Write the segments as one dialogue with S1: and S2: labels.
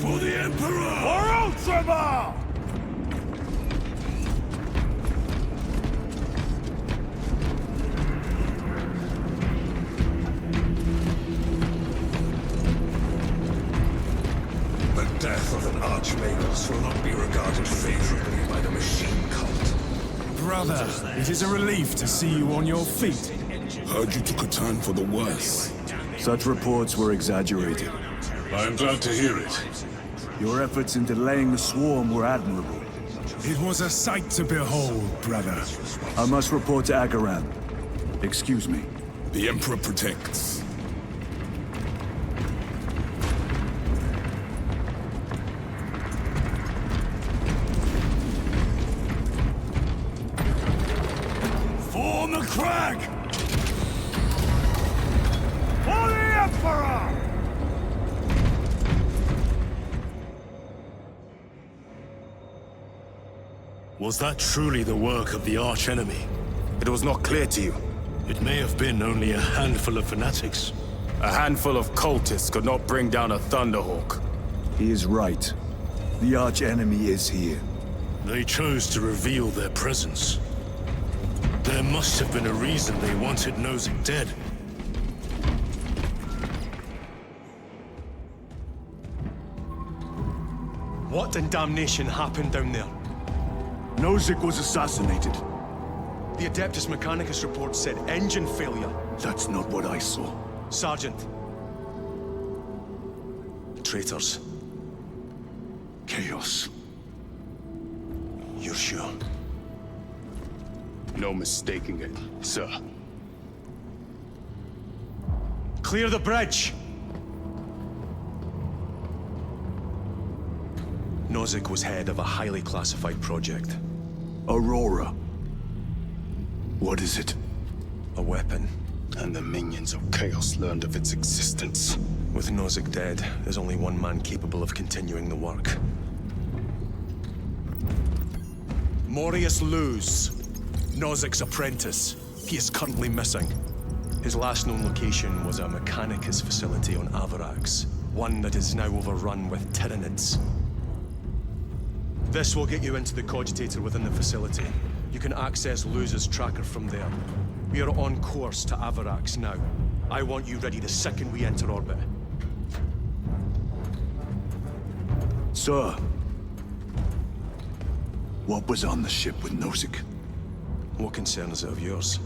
S1: For the Emperor! For Ultramar!
S2: The death of an Archmagus will not be regarded favorably by the machine cult.
S1: Brother, it is a relief to see you on your feet.
S3: Heard you took a turn for the worse.
S4: Such reports were exaggerated.
S3: I am glad to hear it.
S4: Your efforts in delaying the swarm were admirable.
S1: It was a sight to behold, brother.
S4: I must report to Akaran. Excuse me.
S3: The Emperor protects.
S1: Form the crag! For the Emperor!
S5: Was that truly the work of the archenemy?
S6: It was not clear to you.
S5: It may have been only a handful of fanatics.
S6: A handful of cultists could not bring down a Thunderhawk.
S4: He is right. The arch-enemy is here.
S5: They chose to reveal their presence. There must have been a reason they wanted Nozick dead.
S7: What in damnation happened down there?
S4: Nozick was assassinated.
S7: The Adeptus Mechanicus report said engine failure.
S4: That's not what I saw.
S7: Sergeant. Traitors.
S4: Chaos.
S7: You're sure?
S6: No mistaking it, sir.
S7: Clear the bridge! Nozick was head of a highly classified project.
S4: Aurora. What is it?
S7: A weapon.
S6: And the minions of Chaos learned of its existence.
S7: With Nozick dead, there's only one man capable of continuing the work. Morius Luz, Nozick's apprentice. He is currently missing. His last known location was a Mechanicus facility on Avarax, one that is now overrun with Tyranids. This will get you into the cogitator within the facility. You can access Luz's tracker from there. We are on course to Avarax now. I want you ready the second we enter orbit.
S4: Sir. What was on the ship with Nozick?
S7: What concern is it of yours?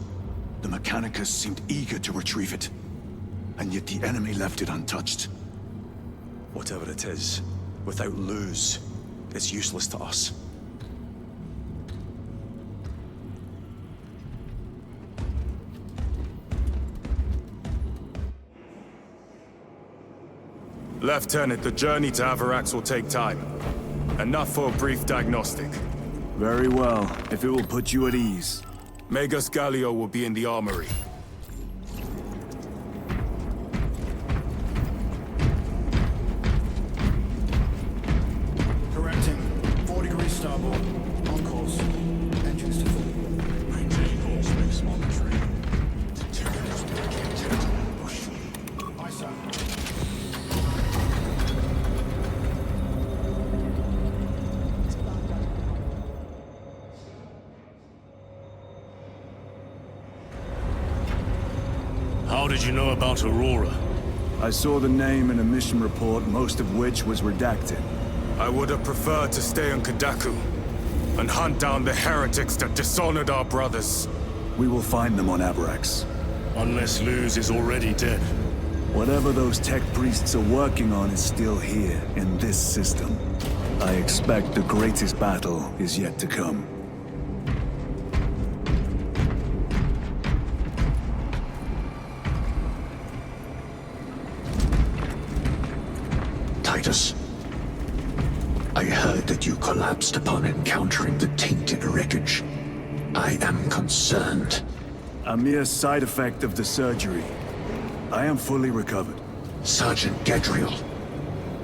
S4: The Mechanicus seemed eager to retrieve it. And yet the enemy left it untouched.
S7: Whatever it is, without Luz, it's useless to us.
S6: Lieutenant, the journey to Avarax will take time. Enough for a brief diagnostic.
S4: Very well, if it will put you at ease.
S6: Magus Gallio will be in the armory.
S8: Correcting. 4 degrees starboard. On course. Engines to full.
S3: Maintain all space monitoring. Terrorists will get into ambush.
S8: Aye, sir.
S5: How did you know about Aurora?
S4: I saw the name in a mission report, most of which was redacted.
S6: I would have preferred to stay on Kadaku and hunt down the heretics that dishonored our brothers.
S4: We will find them on Avarax.
S5: Unless Luz is already dead.
S4: Whatever those tech priests are working on is still here, in this system. I expect the greatest battle is yet to come.
S2: Titus, I heard that you collapsed upon encountering the tainted wreckage. I am concerned.
S4: A mere side effect of the surgery. I am fully recovered.
S2: Sergeant Gadriel,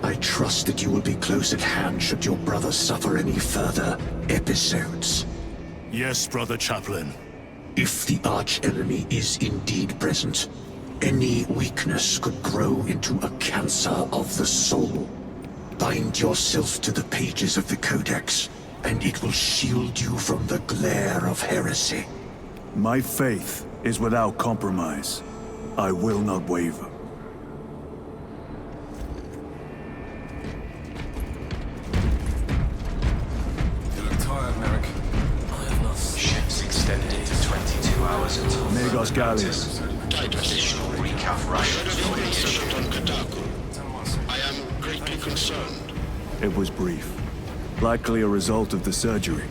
S2: I trust that you will be close at hand should your brother suffer any further episodes.
S5: Yes, Brother Chaplain.
S2: If the arch-enemy is indeed present, any weakness could grow into a cancer of the soul. Bind yourself to the pages of the Codex, and it will shield you from the glare of heresy.
S4: My faith is without compromise. I will not waver.
S8: You look tired, Merrick.
S3: I have not.
S9: Ships extended to 22 hours until
S4: Negos Gallius.
S9: additional recaf rations for the issue.
S10: I am greatly concerned.
S4: It was brief. Likely a result of the surgery.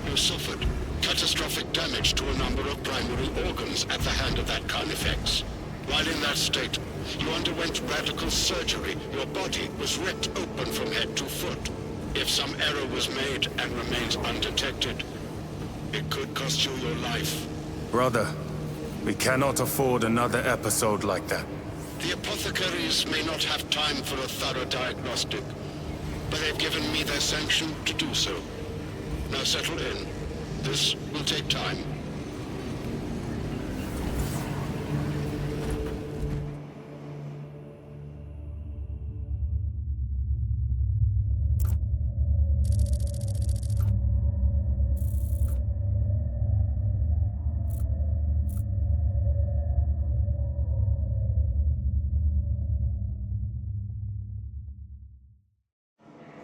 S10: You suffered catastrophic damage to a number of primary organs at the hand of that Carnifex. While in that state, you underwent radical surgery. Your body was ripped open from head to foot. If some error was made and remains undetected, it could cost you your life.
S6: Brother, we cannot afford another episode like that.
S10: The apothecaries may not have time for a thorough diagnostic, but they've given me their sanction to do so. Now settle in. This will take time.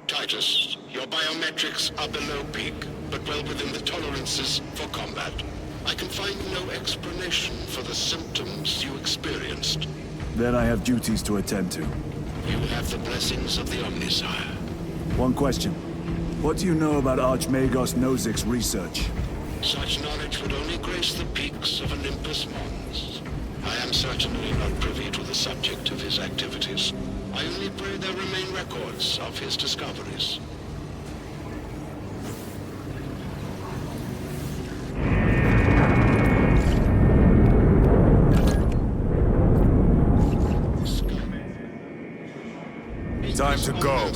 S10: Titus, your biometrics are below peak, but well within the tolerances for combat. I can find no explanation for the symptoms you experienced.
S4: Then I have duties to attend to.
S10: You have the blessings of the Omnisire.
S4: One question. What do you know about Archmagos Nozick's research?
S10: Such knowledge would only grace the peaks of Olympus Mons. I am certainly not privy to the subject of his activities. I only pray there remain records of his discoveries.
S6: Time to go.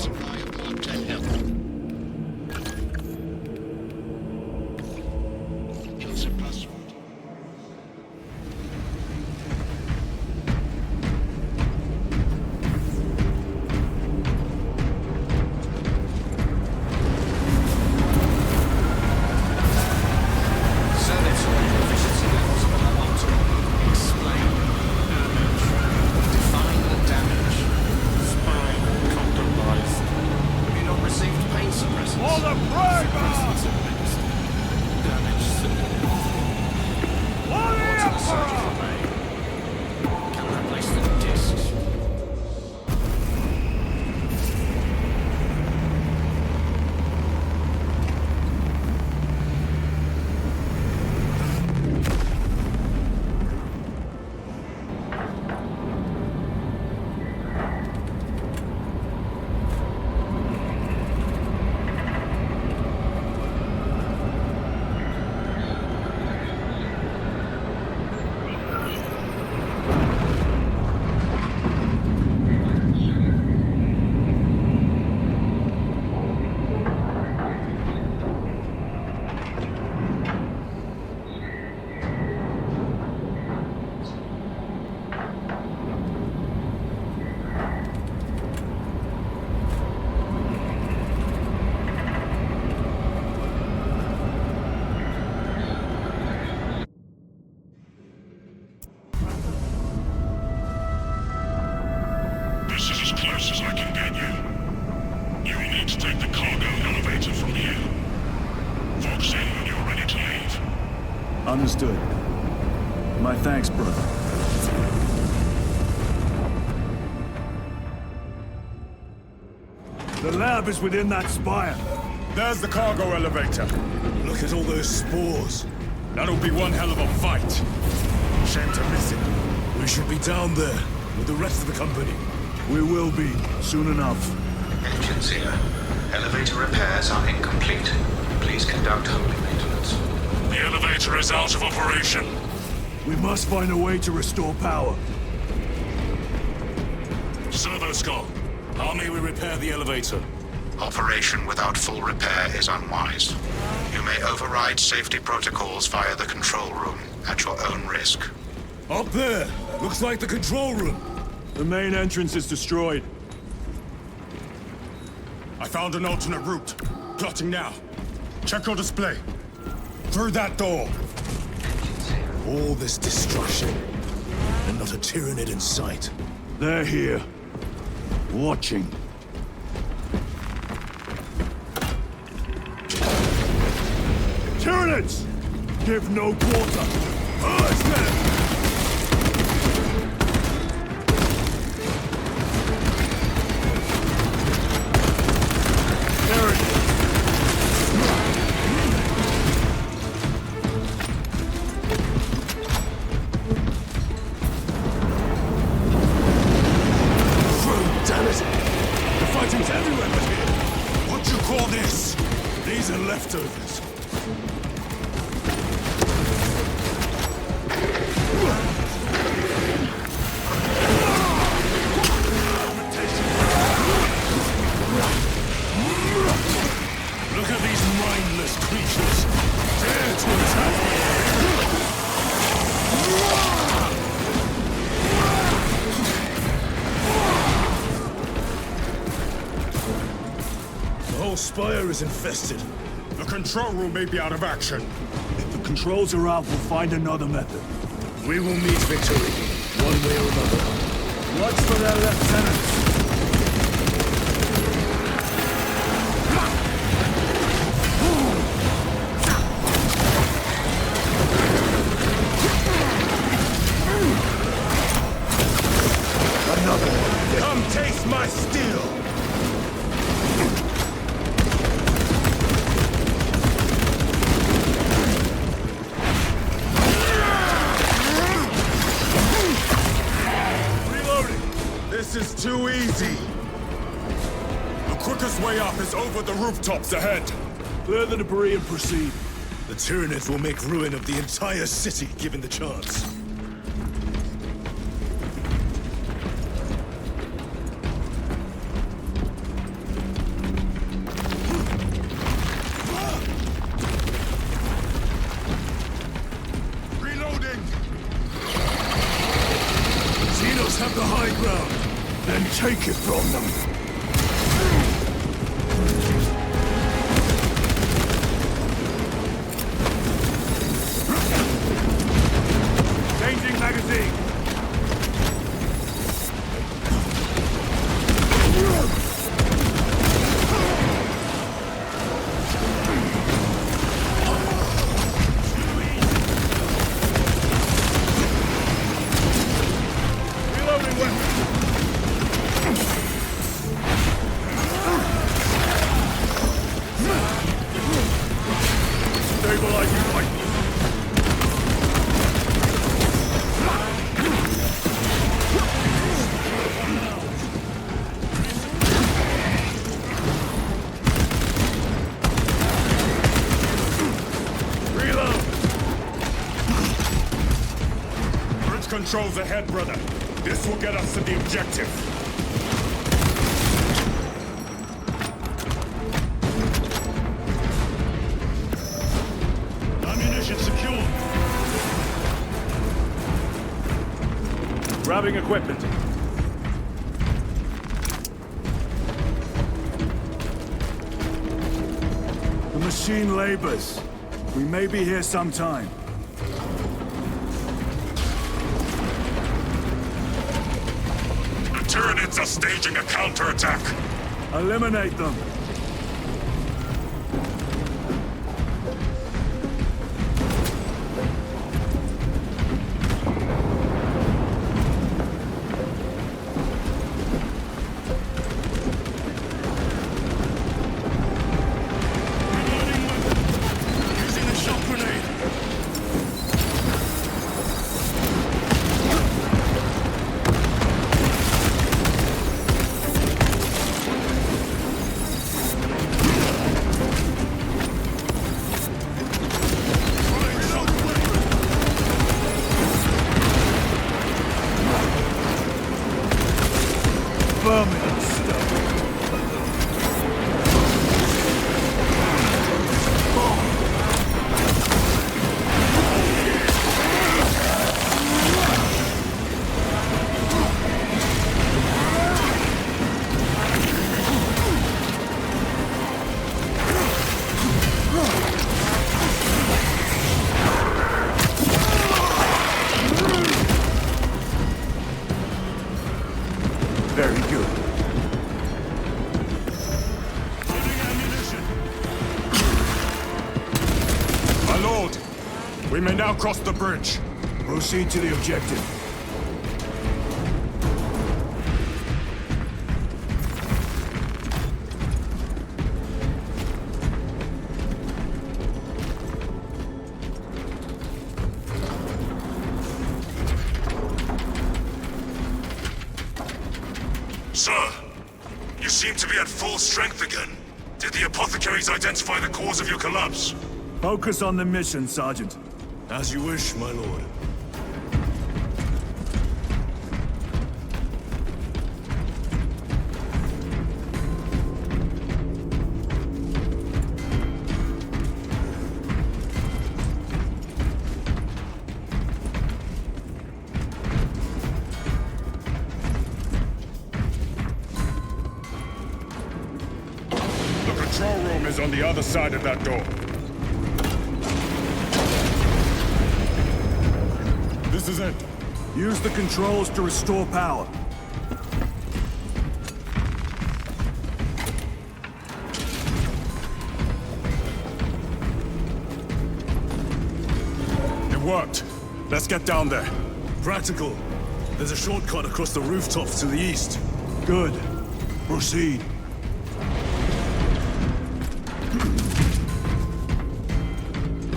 S4: Understood. My thanks, brother. The lab is within that spire.
S6: There's the cargo elevator.
S5: Look at all those spores.
S6: That'll be one hell of a fight. Shame to miss it.
S5: We should be down there with the rest of the company.
S4: We will be, soon enough.
S9: Engines here. Elevator repairs are incomplete. Please conduct holy maintenance.
S5: The elevator is out of operation.
S4: We must find a way to restore power.
S5: Servo Skull, how may we repair the elevator?
S10: Operation without full repair is unwise. You may override safety protocols via the control room at your own risk.
S5: Up there! Looks like the control room.
S4: The main entrance is destroyed.
S6: I found an alternate route. Plotting now. Check your display. Through that door.
S5: All this destruction, and not a Tyranid in sight.
S4: They're here. Watching. Tyranids! Give no quarter! Urge them!
S6: Leftovers.
S5: Look at these mindless creatures. Dare to attack me. The whole spire is infested.
S6: The control room may be out of action.
S4: If the controls are out, we'll find another method.
S5: We will meet victory, one way or another.
S4: Watch for their lieutenants.
S6: Another one. Come taste my steel. This is too easy. The quickest way up is over the rooftops ahead.
S4: Clear the debris and proceed.
S5: The Tyranids will make ruin of the entire city, given the chance.
S4: Have the high ground, then take it from them. Changing magazine.
S6: Controls ahead, brother. This will get us to the objective.
S5: Ammunition secure.
S4: Grabbing equipment. The machine labors. We may be here sometime.
S6: Tyranids are staging a counterattack.
S4: Eliminate them.
S5: Using the shock grenade.
S4: Vermin stuff. Very good.
S5: Loading ammunition.
S6: My lord, we may now cross the bridge.
S1: Proceed to the objective.
S5: Sir, you seem to be at full strength again. Did the apothecaries identify the cause of your collapse?
S4: Focus on the mission, Sergeant.
S5: As you wish, my lord.
S6: The control room is on the other side of that door. This is it.
S4: Use the controls to restore power.
S6: It worked. Let's get down there.
S5: Practical. There's a shortcut across the rooftops to the east.
S4: Good. Proceed.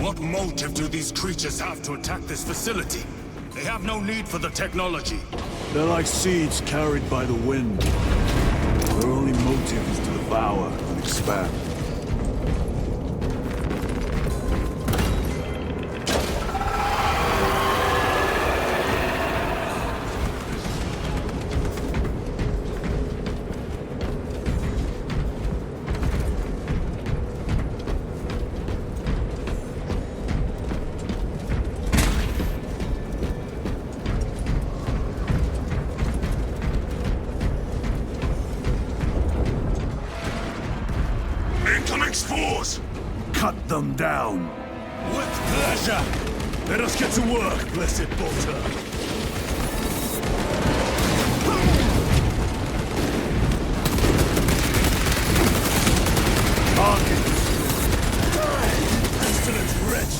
S6: What motive do these creatures have to attack this facility? They have no need for the technology.
S4: They're like seeds carried by the wind. Their only motive is to devour and expand.
S5: Incoming spores!
S4: Cut them down!
S5: With pleasure! Let us get to work, blessed Bolter!
S4: Target!
S5: Pestilent wretch!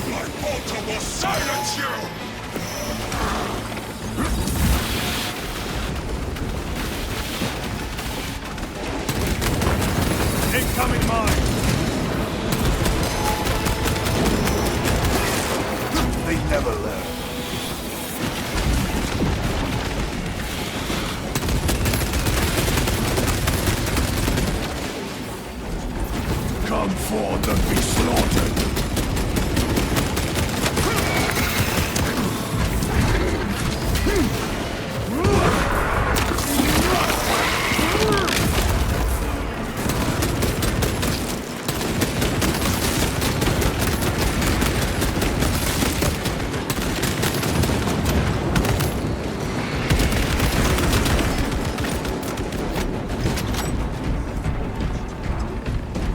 S6: My bolter will silence you!
S4: Incoming mine! They never learn. Come forth and be slaughtered!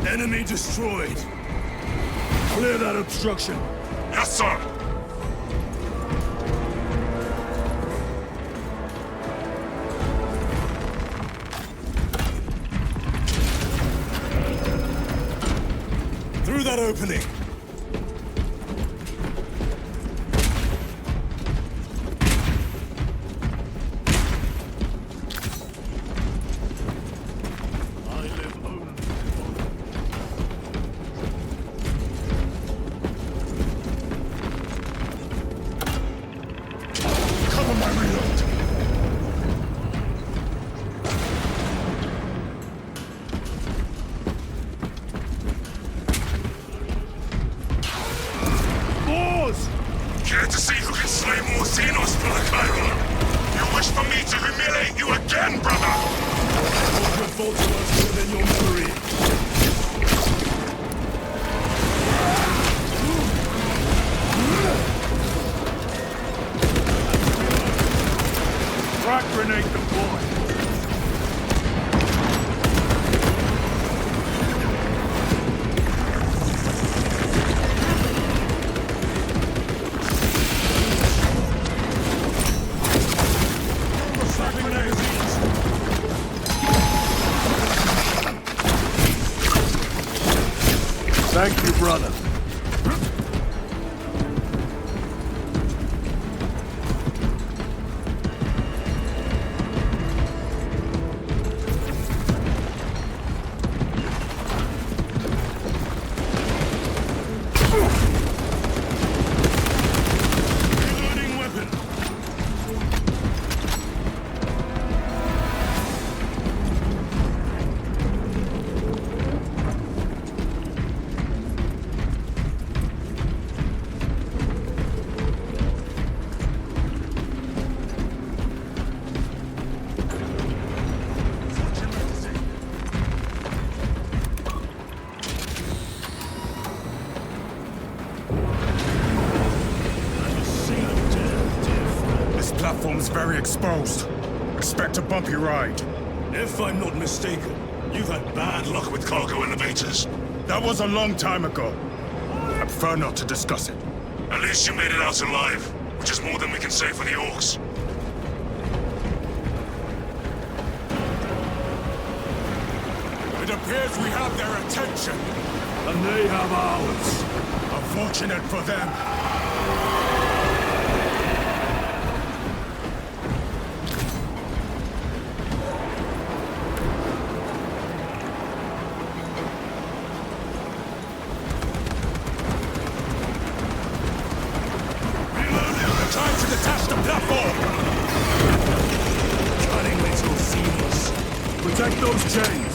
S5: Enemy destroyed! Clear that obstruction!
S6: Yes, sir!
S5: Through that opening! I live only
S6: Cover my reload!
S4: Thank you, brother.
S5: Reloading weapon.
S6: This platform's very exposed. Expect a bumpy ride.
S5: If I'm not mistaken, you've had bad luck with cargo elevators.
S6: That was a long time ago. I prefer not to discuss it.
S5: At least you made it out alive, which is more than we can say for the orcs.
S6: It appears we have their attention.
S4: And they have ours.
S6: Unfortunate for them. Time to detach the platform!
S5: Cutting little seams.
S4: Protect those chains.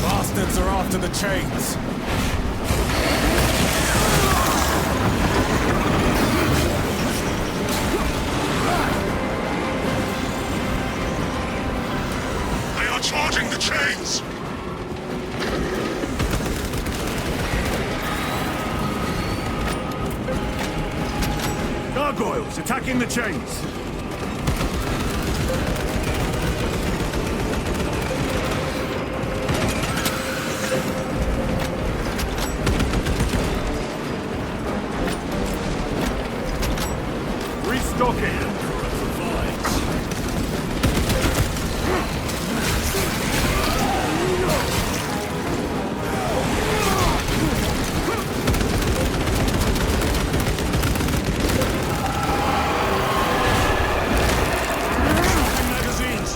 S6: Bastards are after the chains.
S5: They are charging the chains.
S4: Gargoyles attacking the chains. Restocking.
S5: Magazines.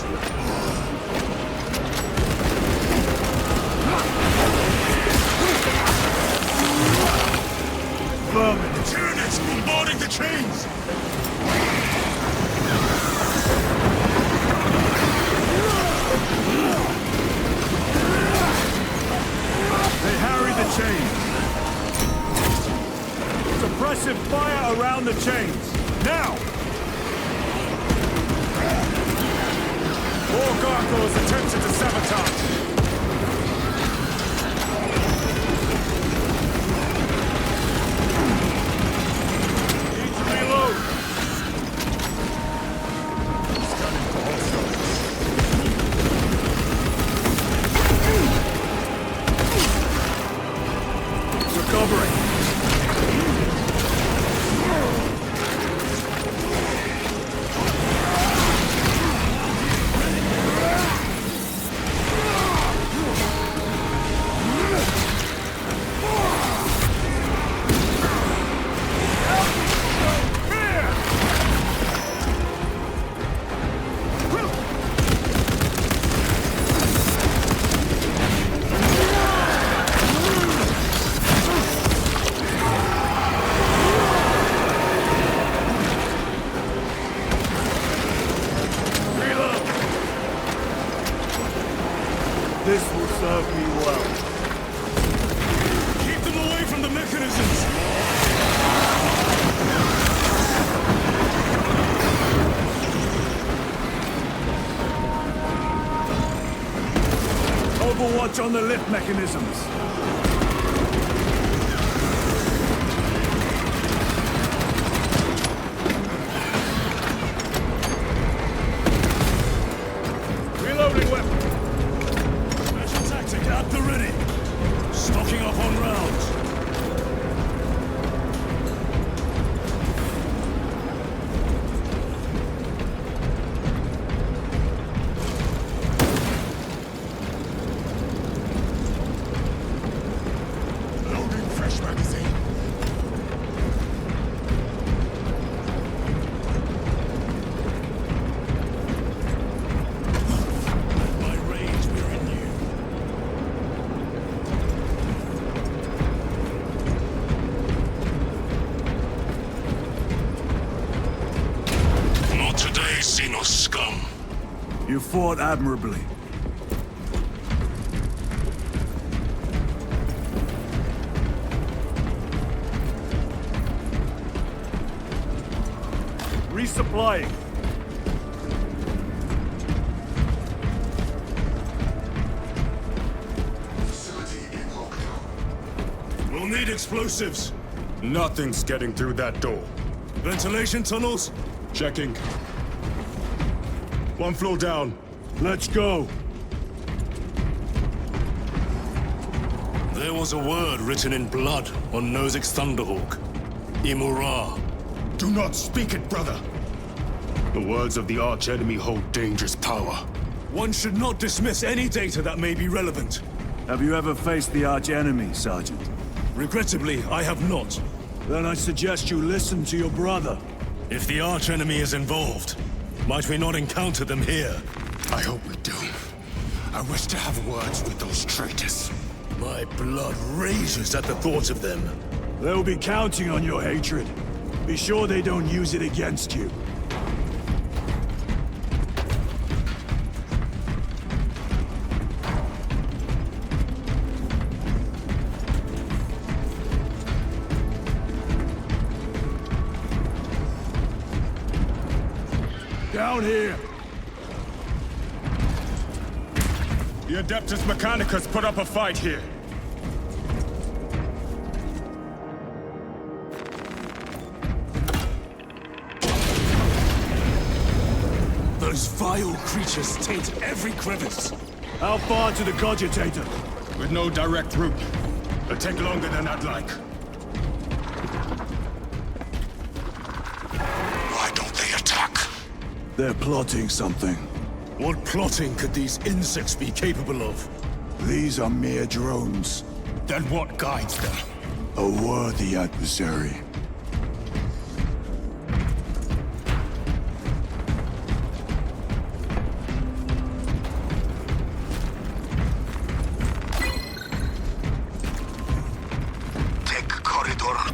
S5: Units bombarding the chains.
S4: They harry the chains. Suppressive fire around the chains. Now!
S6: More gargoyles attempted to sabotage.
S4: Need to reload.
S6: Scanning for hostiles.
S4: Recovering. This will serve me well.
S5: Keep them away from the mechanisms.
S4: Overwatch on the lift mechanisms.
S5: Reloading weapon. Special tactic at the ready. Stocking up on rounds.
S3: Loading fresh magazine.
S5: My rage will renew. Not today, Xenos scum.
S4: You fought admirably. Resupplying.
S5: We'll need explosives.
S6: Nothing's getting through that door.
S5: Ventilation tunnels?
S6: Checking. One floor down.
S4: Let's go.
S5: There was a word written in blood on Nozick's Thunderhawk. Imura.
S6: Do not speak it, brother. The words of the archenemy hold dangerous power.
S5: One should not dismiss any data that may be relevant.
S4: Have you ever faced the arch-enemy, Sergeant?
S5: Regrettably, I have not.
S4: Then I suggest you listen to your brother.
S5: If the archenemy is involved, might we not encounter them here?
S6: I hope we do. I wish to have words with those traitors.
S5: My blood rages at the thought of them.
S4: They'll be counting on your hatred. Be sure they don't use it against you. Down here!
S6: The Adeptus Mechanicus put up a fight here.
S5: Those vile creatures taint every crevice.
S4: How far to the cogitator?
S6: With no direct route. It'll take longer than I'd like.
S10: Why don't they attack?
S4: They're plotting something.
S5: What plotting could these insects be capable of?
S4: These are mere drones.
S6: Then what guides them?
S4: A worthy adversary.
S10: Take corridor.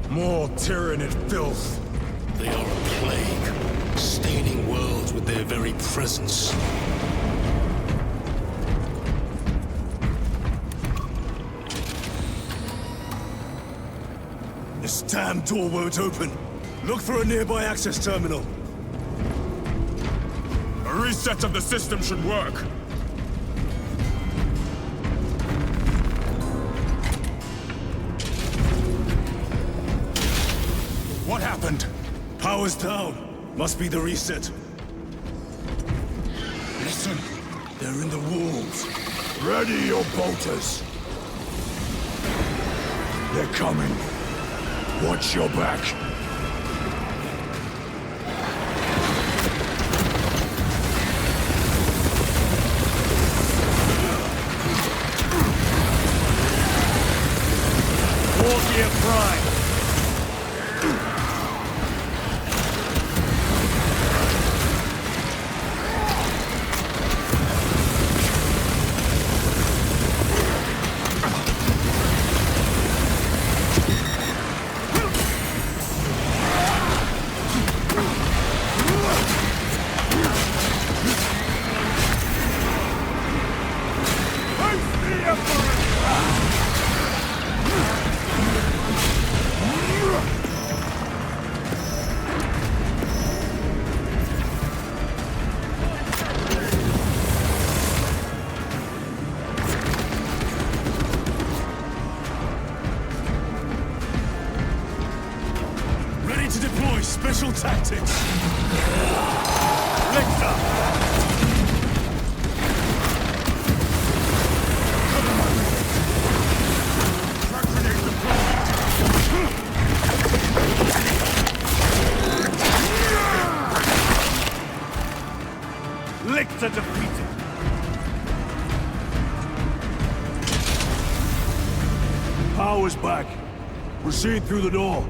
S6: More tyrannid filth.
S5: They are a plague, staining worlds with their very presence. This damn door won't open. Look for a nearby access terminal.
S6: A reset of the system should work. What happened?
S5: Power's down. Must be the reset. They're in the walls.
S6: Ready your bolters. They're coming. Watch your back.
S4: Wargear Prime.
S5: Ready to deploy special tactics.
S4: Lecter.
S5: Frag grenade deployed.
S4: Lecter defeated. Power's back. Proceed through the door.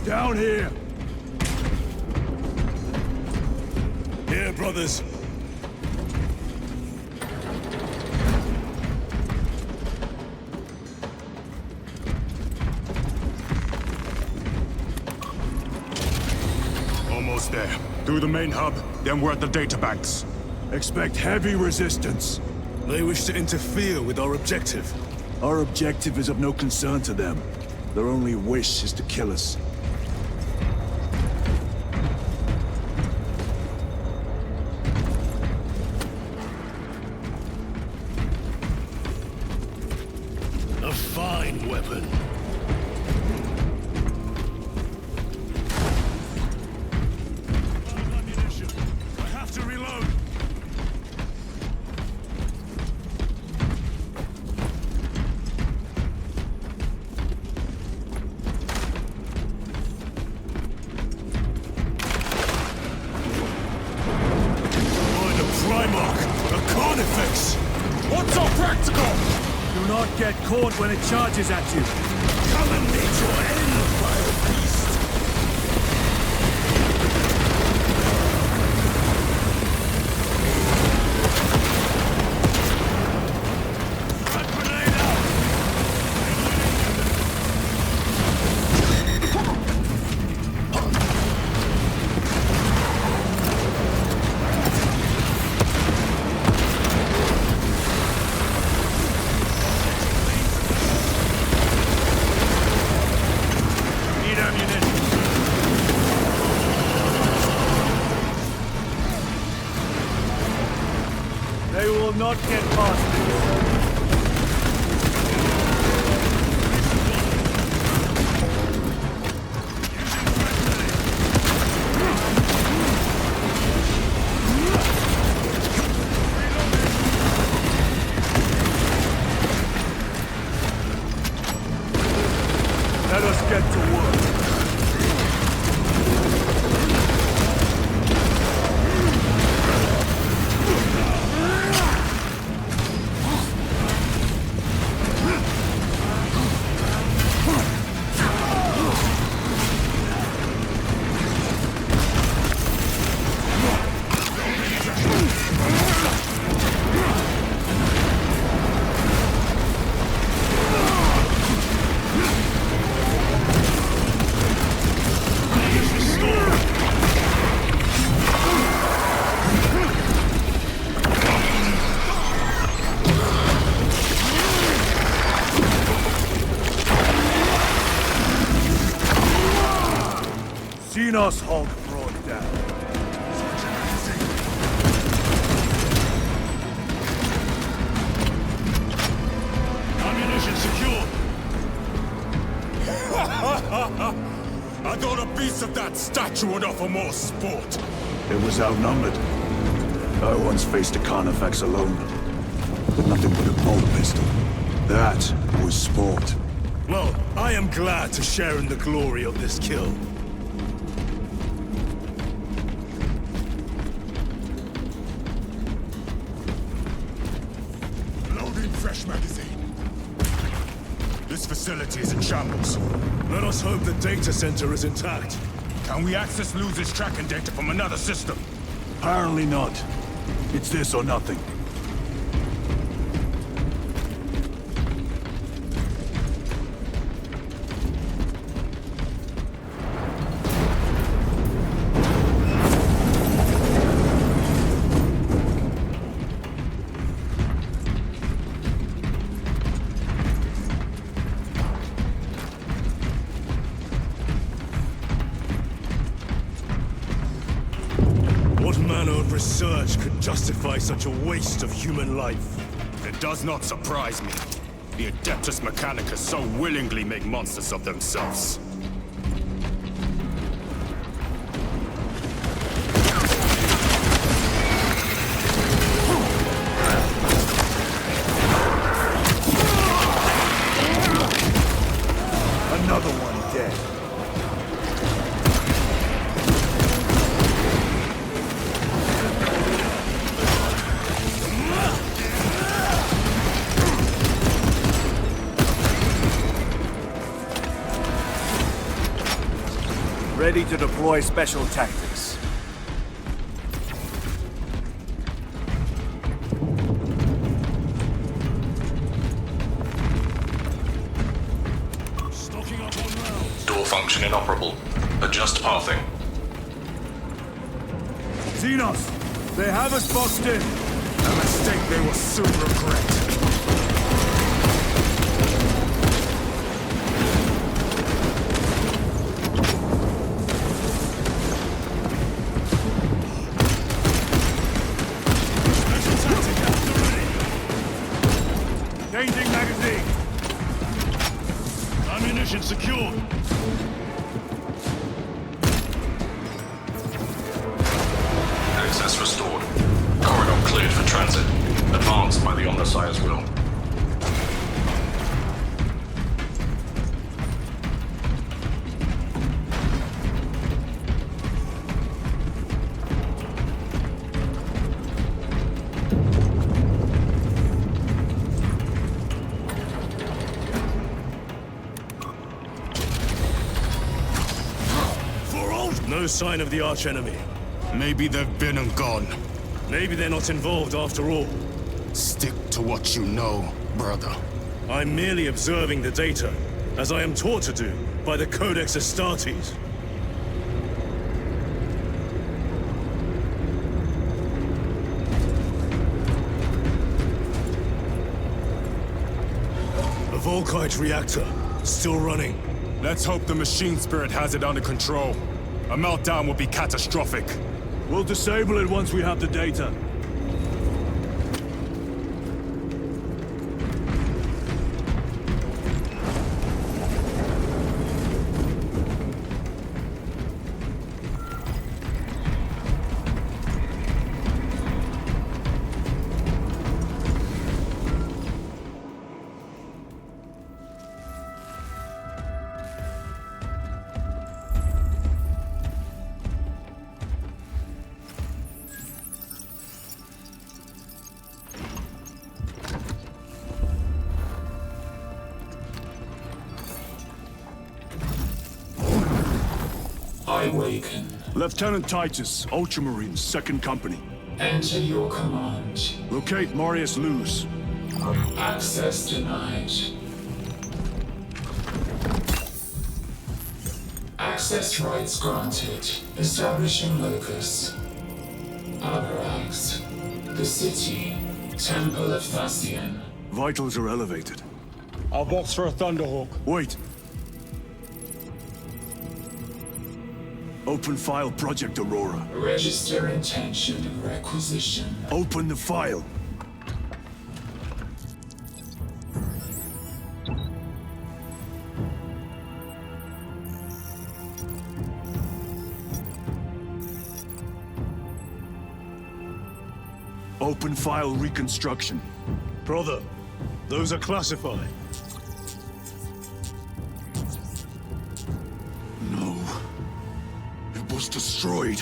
S4: Down here.
S5: Here, brothers.
S6: Almost there. Through the main hub, then we're at the databanks.
S4: Expect heavy resistance.
S5: They wish to interfere with our objective.
S4: Our objective is of no concern to them. Their only wish is to kill us.
S5: A fine weapon. Ammunition. I have to reload. Find a Primarch, a Carnifex.
S6: What's our practical?
S4: Do not get caught when it charges at you.
S5: Come and meet your end, vile beast. Frag grenade out. Need ammunition.
S4: They will not get past this. Let us get to work. Xenos Hulk brought down.
S5: Ammunition secure.
S6: force of that statue would offer more sport.
S4: It was outnumbered. I once faced a Carnifex alone, but nothing but a bolt pistol. That was sport.
S5: Well, I am glad to share in the glory of this kill.
S6: Loading fresh magazine. This facility is in shambles.
S5: Let us hope the data center is intact.
S6: Can we access Luz's tracking data from another system?
S4: Apparently not. It's this or nothing.
S5: What manner of research could justify such a waste of human life?
S6: It does not surprise me. The Adeptus Mechanicus so willingly make monsters of themselves.
S4: Another one dead. Ready to deploy special tactics.
S5: Stocking up on rounds.
S9: Door function inoperable. Adjust pathing.
S4: Xenos! They have us boxed in!
S6: A mistake they will soon regret.
S4: Changing magazine!
S5: Ammunition secured.
S9: Access restored. Corridor cleared for transit. Advanced by the Omnissiah's will.
S5: No sign of the archenemy.
S6: Maybe they've been and gone.
S5: Maybe they're not involved after all.
S6: Stick to what you know, brother.
S5: I'm merely observing the data, as I am taught to do by the Codex Astartes. The Volkite reactor, still running.
S6: Let's hope the machine spirit has it under control. A meltdown would be catastrophic.
S4: We'll disable it once we have the data.
S11: I awaken.
S4: Lieutenant Titus, Ultramarines, 2nd Company.
S11: Enter your command.
S4: Locate Marius Luz.
S11: Access denied. Access rights granted. Establishing locus. Avarax. The city. Temple of Thasian.
S4: Vitals are elevated.
S6: I'll box for a Thunderhawk.
S4: Wait. Open file Project Aurora.
S11: Register intention of requisition.
S4: Open the file. open file reconstruction.
S5: Brother, those are classified.
S2: No. It was destroyed.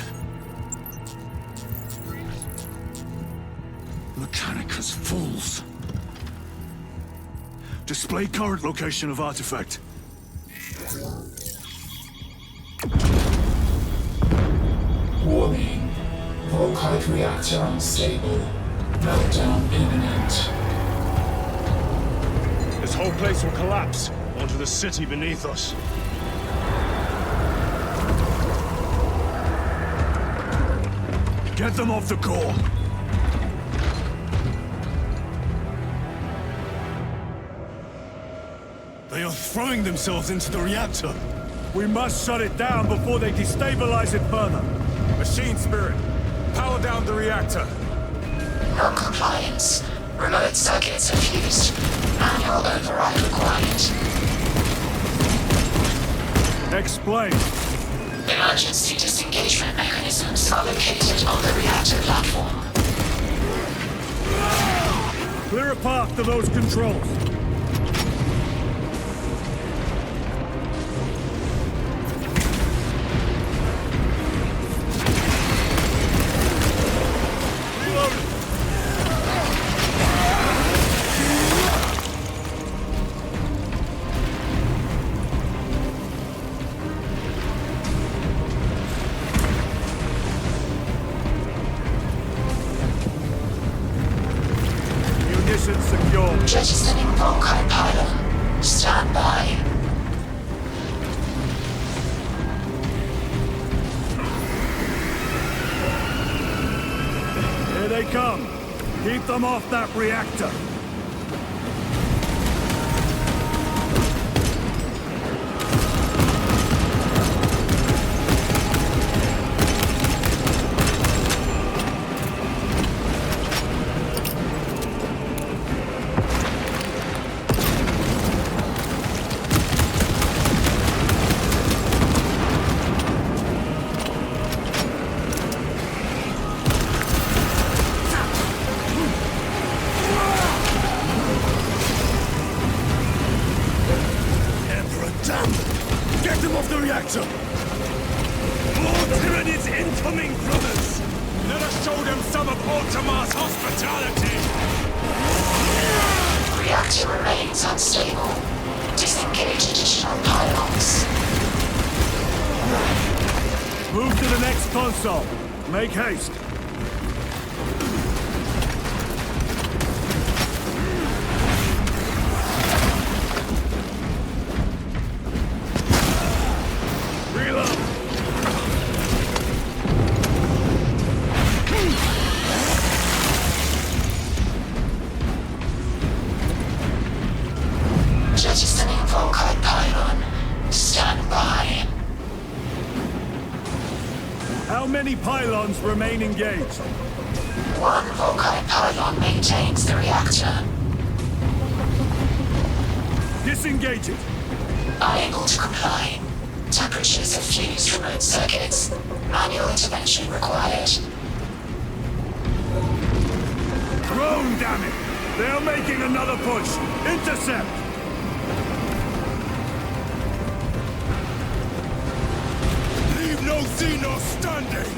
S2: Mechanicus fools.
S4: Display current location of artifact.
S11: Warning. Volkite reactor unstable. Meltdown imminent.
S5: This whole place will collapse onto the city beneath us.
S4: Get them off the core.
S5: They are throwing themselves into the reactor.
S4: We must shut it down before they destabilize it further.
S6: Machine Spirit, power down the reactor.
S12: Non-compliance. Remote circuits are fused. Manual override required.
S4: Explain.
S12: Emergency disengagement mechanisms are located on the reactor platform.
S4: Clear a path to those controls. Secure.
S12: Jettisoning Volkite pylon. Stand by.
S4: Here they come. Keep them off that reactor.
S5: Get them off the reactor! More Tyranids incoming, brothers!
S6: Let us show them some of Ultima's hospitality!
S12: Reactor remains unstable. Disengage additional pylons.
S4: Move to the next console. Make haste.
S12: Jettisoning Volkite pylon. Stand by.
S4: How many pylons remain engaged?
S12: One Volkite pylon maintains the reactor.
S4: Disengage it.
S12: Unable to comply. Temperatures have fused remote circuits. Manual intervention required.
S4: Drone, damn it! They're making another push. Intercept!
S6: Leave no Xenos standing!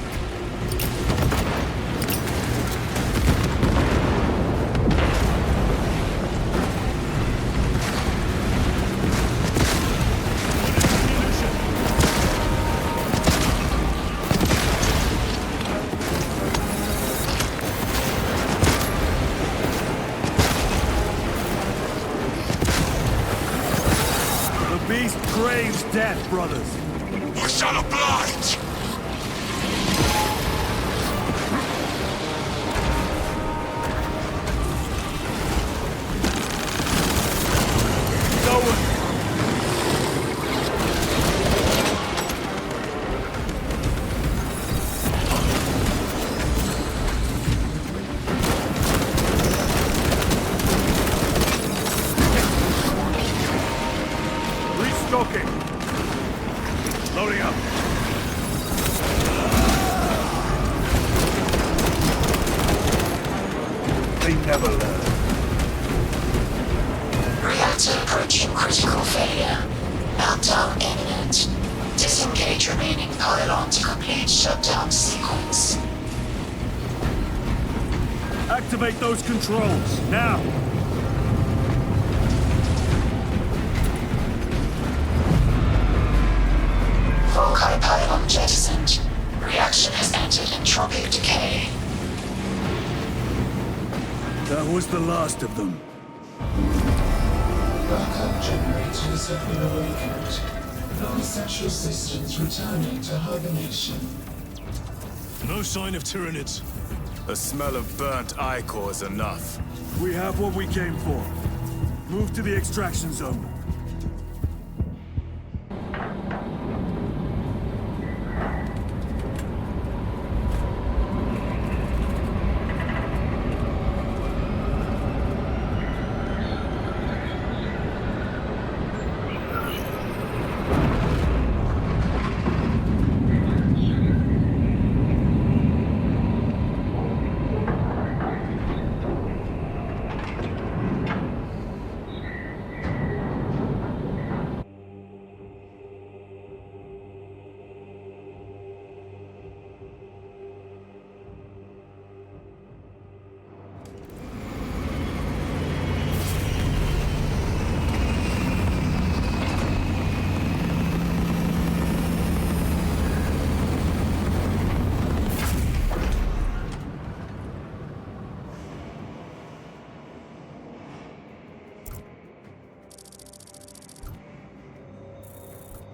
S4: The beast craves death, brothers.
S6: We shall oblige!
S4: No one. Restocking. Loading up.
S12: Engine critical failure. Meltdown imminent. Disengage remaining pylon to complete shutdown sequence.
S4: Activate those controls, now!
S12: Volkite pylon jettisoned. Reaction has entered entropic decay.
S4: That was the last of them.
S11: Backup generators have been awakened. Non-essential systems returning to hibernation.
S5: No sign of Tyranids.
S6: The smell of burnt ichor is enough.
S4: We have what we came for. Move to the extraction zone.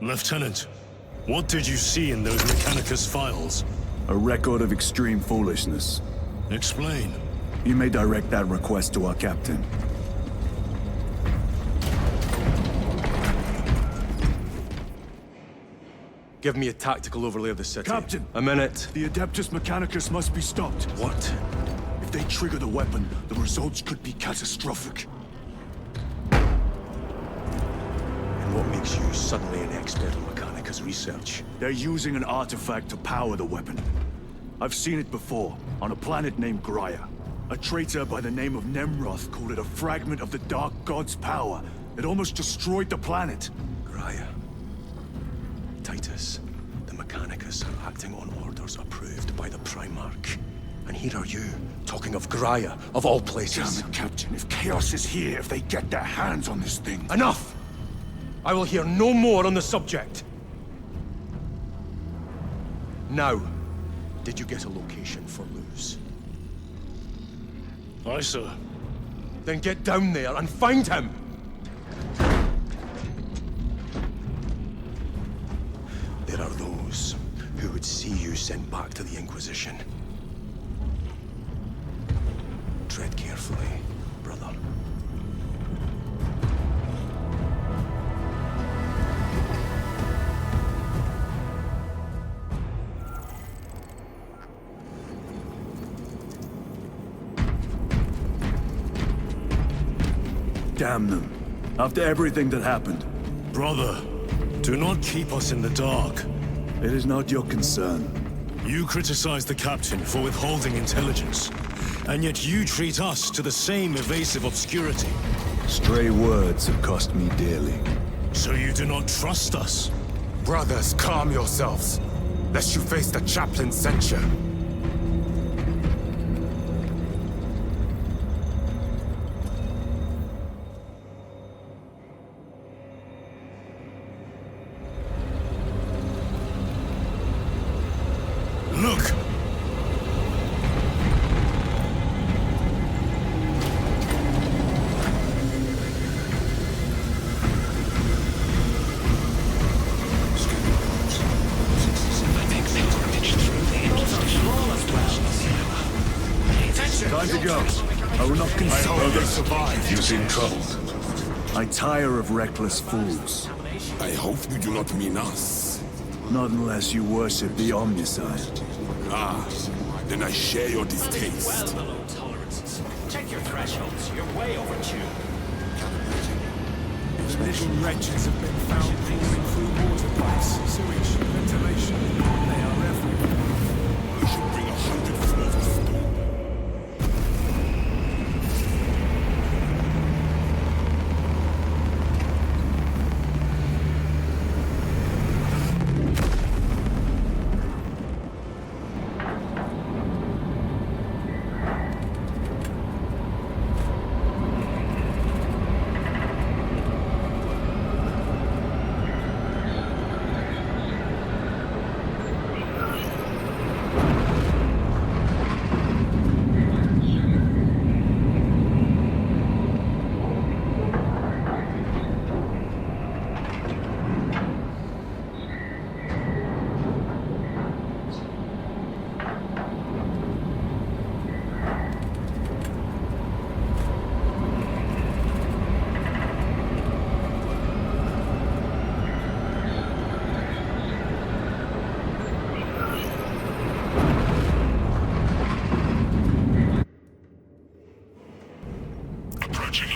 S5: Lieutenant, what did you see in those Mechanicus files?
S4: A record of extreme foolishness.
S5: Explain.
S4: You may direct that request to our captain.
S7: Give me a tactical overlay of the city.
S4: Captain!
S7: A minute.
S4: The Adeptus Mechanicus must be stopped.
S7: What?
S4: If they trigger the weapon, the results could be catastrophic.
S7: And what makes you suddenly an expert in Mechanicus research?
S4: They're using an artifact to power the weapon. I've seen it before, on a planet named Graia. A traitor by the name of Nemroth called it a fragment of the Dark God's power. It almost destroyed the planet.
S7: Graia. Titus, the Mechanicus are acting on orders approved by the Primarch. And here are you, talking of Graia, of all places.
S4: Damn it, Captain. If Chaos is here, if they get their hands on this thing...
S7: Enough! I will hear no more on the subject. Now, did you get a location for Luz?
S5: Aye, sir.
S7: Then get down there and find him! There are those who would see you sent back to the Inquisition. Tread carefully, brother.
S4: Damn them. After everything that happened.
S5: Brother, do not keep us in the dark.
S4: It is not your concern.
S5: You criticize the captain for withholding intelligence, and yet you treat us to the same evasive obscurity.
S4: Stray words have cost me dearly.
S5: So you do not trust us?
S6: Brothers, calm yourselves, lest you face the chaplain's censure.
S5: Look!
S4: Time to go. I will not console
S6: I hope they survive.
S2: You're in trouble.
S4: I tire of reckless fools.
S3: I hope you do not mean us.
S4: Not unless you worship the Omnicide.
S3: Ah, then I share your distaste.
S13: Well below tolerances. Check your thresholds. You're way overtuned.
S1: Little wretches have been found crawling through water pipes, sewage, ventilation. They are everywhere.
S3: We should bring 100 floors of stone.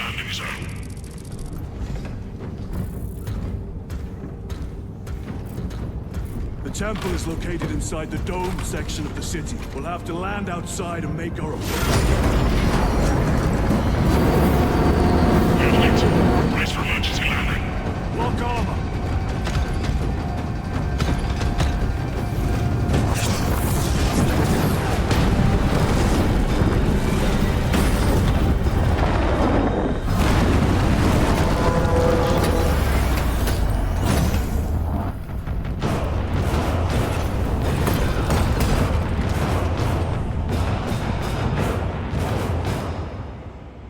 S10: standing his own.
S4: The temple is located inside the dome section of the city. We'll have to land outside and make our
S10: Brace for emergency landing.
S4: Lock armor.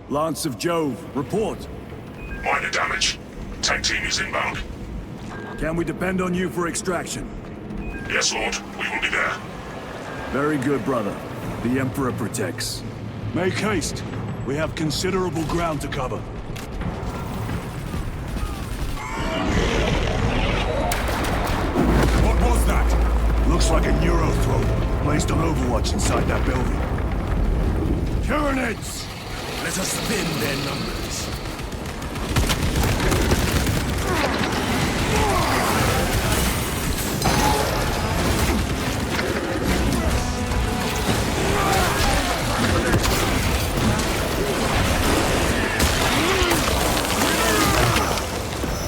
S4: Lance of Jove, report.
S10: Minor damage. Tech team is inbound.
S4: Can we depend on you for extraction?
S10: Yes, Lord. We will be there.
S4: Very good, brother. The Emperor protects. Make haste. We have considerable ground to cover.
S6: What was that?
S4: Looks like a Neurothrope, placed on Overwatch inside that building. Tyranids!
S5: Let us thin their numbers.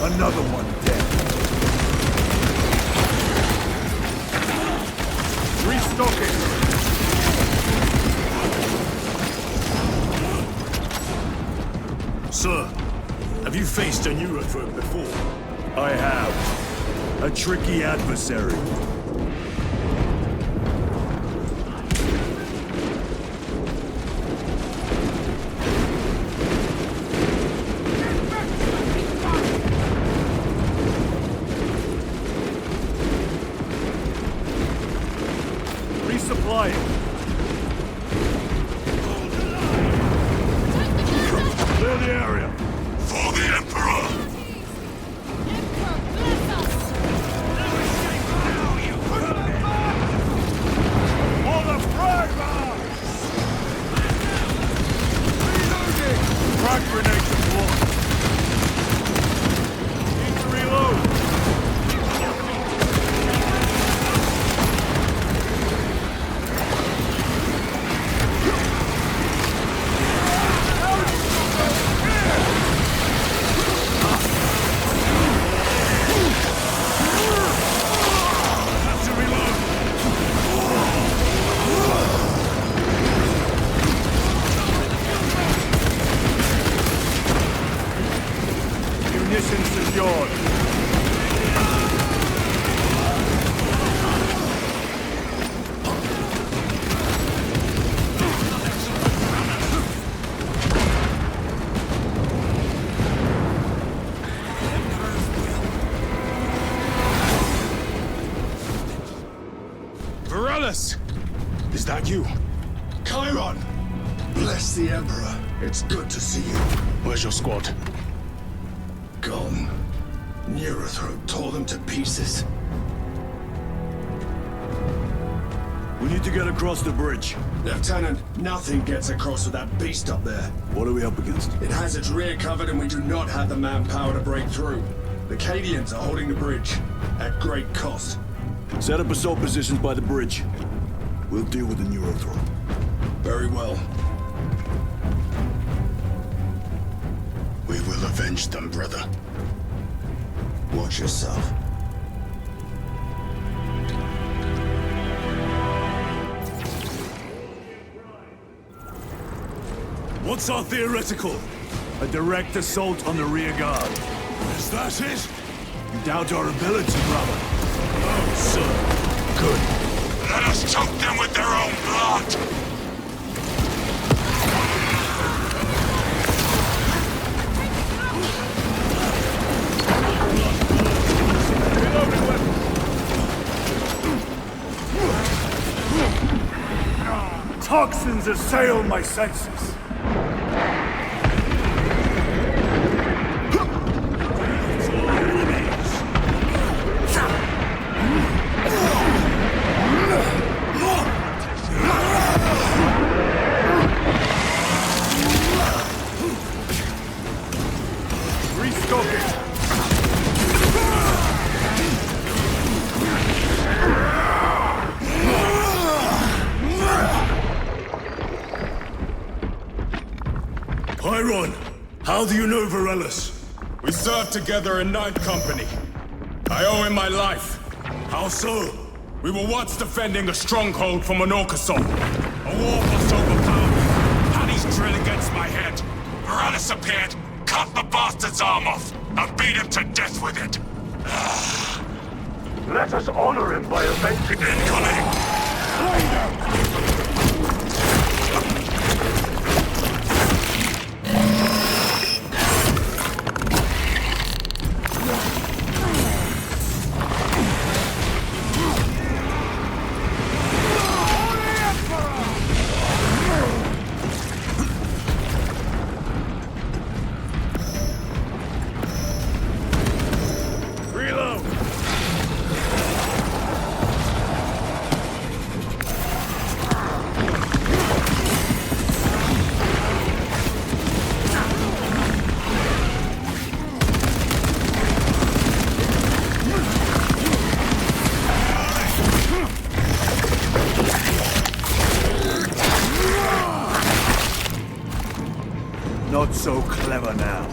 S4: Another one dead. Restocking!
S5: Sir, have you faced a Neurothrope before?
S4: I have. A tricky adversary. Resupplying. Clear the area.
S10: For the Emperor!
S4: For the fragments! Reloading! Frag grenade deployed. Need to reload. Munitions secured.
S6: Varellus! Is that you?
S2: Chiron! Bless the Emperor. It's good to see you.
S6: Where's your squad?
S2: Gone. Neurothrope tore them to pieces.
S4: We need to get across the bridge.
S14: Lieutenant, nothing gets across with that beast up there.
S4: What are we up against?
S14: It has its rear covered and we do not have the manpower to break through. The Cadians are holding the bridge, at great cost.
S4: Set up assault positions by the bridge. We'll deal with the Neurothrope.
S14: Very well.
S2: We will avenge them, brother.
S14: Watch yourself.
S5: What's our theoretical?
S4: A direct assault on the rear guard.
S5: Is that it?
S4: You doubt our ability, brother?
S5: Oh, sir.
S4: Good.
S10: Let us choke them with their own blood!
S4: Toxins assail my senses. Restock it!
S5: Pyron, how do you know Varellus?
S6: We served together in Ninth Company. I owe him my life.
S5: How so?
S6: We were once defending a stronghold from an Orcasol. A war must overpower me. Paddy's drill against my head. Varellus appeared, cut the bastard's arm off, and beat him to death with it.
S4: Let us honor him by avenging him.
S6: Incoming!
S4: Not so clever now.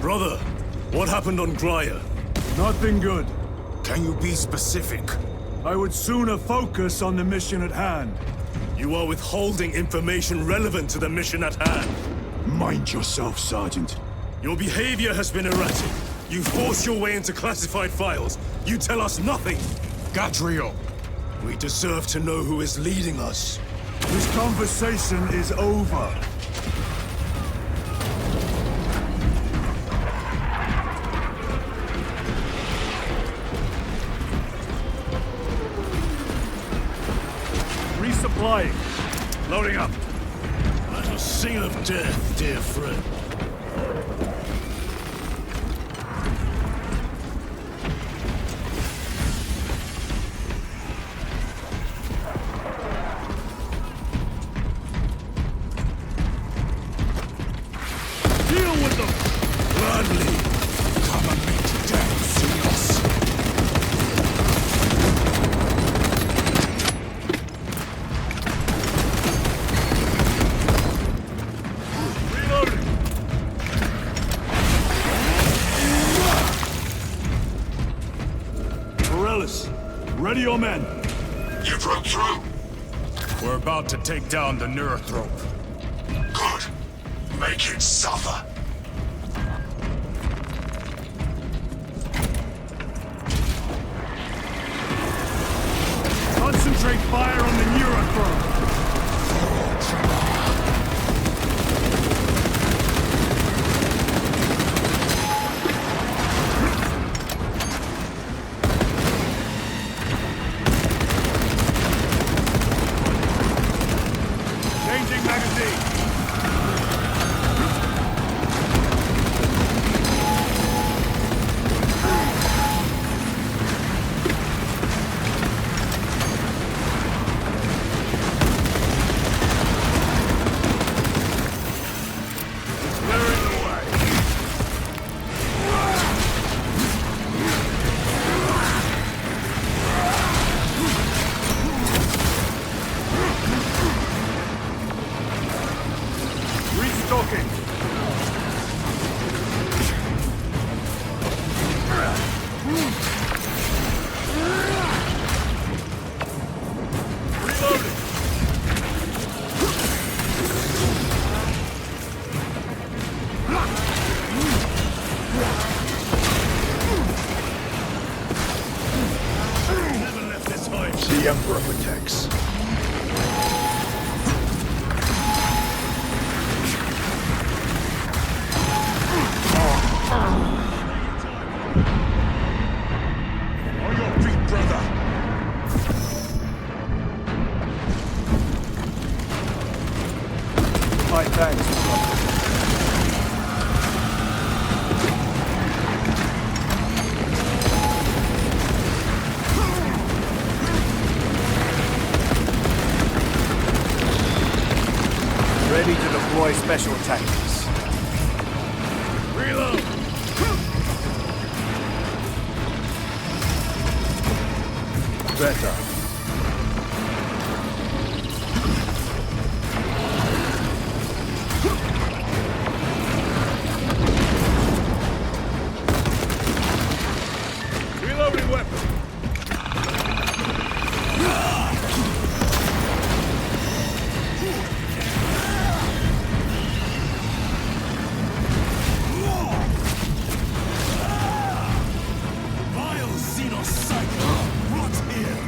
S5: Brother, what happened on Graya?
S4: Nothing good.
S6: Can you be specific?
S4: I would sooner focus on the mission at hand.
S5: You are withholding information relevant to the mission at hand.
S4: Mind yourself, Sergeant.
S5: Your behavior has been erratic. You force your way into classified files. You tell us nothing.
S6: Gadriel.
S5: We deserve to know who is leading us.
S4: This conversation is over. Resupplying. Loading up.
S5: I shall sing of death, dear friend.
S4: Deal with them!
S5: Gladly.
S6: Come and meet death, Sinos.
S4: Reloading! Varellus, ready your men.
S10: You broke through.
S6: We're about to take down the Neurothrope.
S10: Good. Make it suffer.
S4: Concentrate fire on the Neurothrope. Changing magazine.
S2: Emperor protects.
S6: On your feet, brother!
S4: My thanks, brother. Ready to deploy special tactics. Reload! Better. Reloading weapon.
S5: Vile xenocycle! Rot here!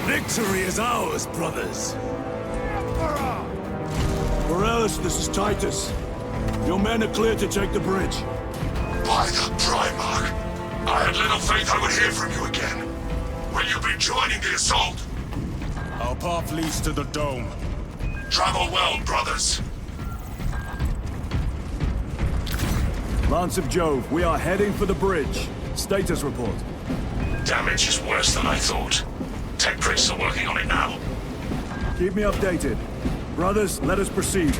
S5: Victory is ours, brothers!
S4: Morales, this is Titus. Your men are clear to take the bridge.
S6: By the Primarch! I had little faith I would hear from you again. Will you be joining the assault?
S7: Our path leads to the dome.
S6: Travel well, brothers.
S4: Lance of Jove, we are heading for the bridge. Status report.
S6: Damage is worse than I thought. Tech priests are working on it now.
S4: Keep me updated. Brothers, let us proceed.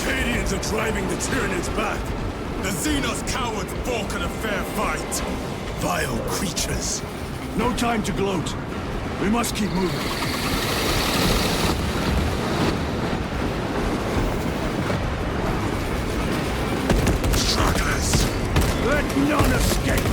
S5: Cadians are driving the Tyranids back!
S6: The Xenos cowards balk at a fair fight.
S5: Vile creatures!
S4: No time to gloat. We must keep moving.
S6: Stragglers!
S4: Let none escape!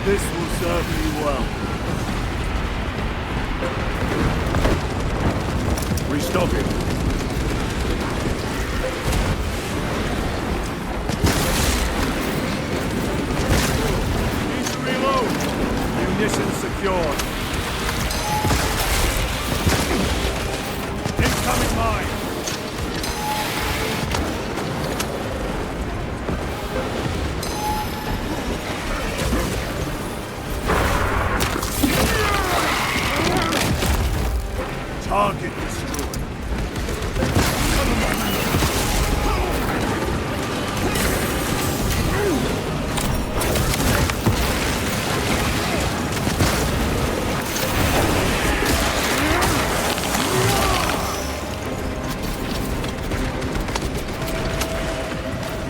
S4: This will serve me well. Restocking. Need to reload. Munitions secured. Incoming mine. Target destroyed.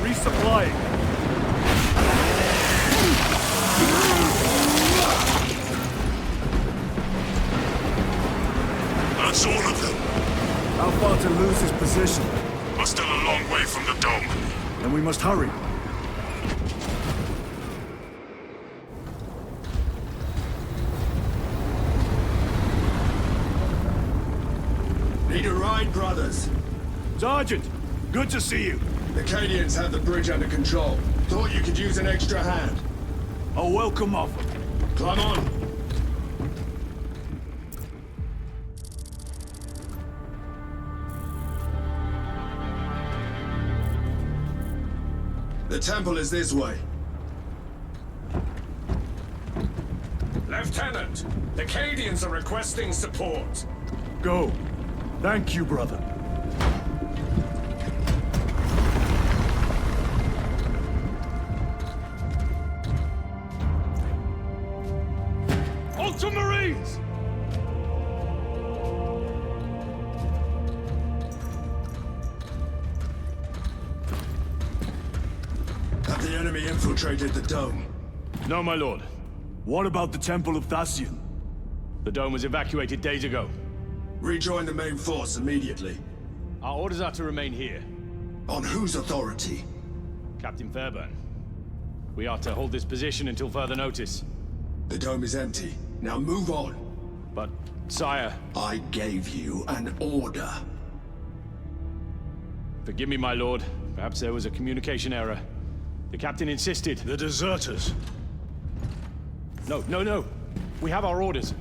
S4: Resupplying.
S6: That's all of them.
S4: How far to lose his position?
S6: We're still a long way from the dome.
S4: Then we must hurry.
S14: Need a ride, brothers?
S4: Sergeant, good to see you.
S14: The Cadians have the bridge under control. Thought you could use an extra hand.
S4: A welcome offer.
S14: Climb on. The temple is this way.
S6: Lieutenant, the Cadians are requesting support.
S4: Go. Thank you, brother.
S5: Ultramarines!
S14: Have the enemy infiltrated the dome?
S7: No, my lord.
S4: What about the Temple of Thasian?
S15: The dome was evacuated days ago.
S14: Rejoin the main force immediately.
S15: Our orders are to remain here.
S14: On whose authority?
S15: Captain Fairburn. We are to hold this position until further notice.
S14: The dome is empty. Now move on.
S15: But, sire...
S14: I gave you an order.
S15: Forgive me, my lord. Perhaps there was a communication error. The captain insisted.
S5: The deserters.
S15: No. We have our orders.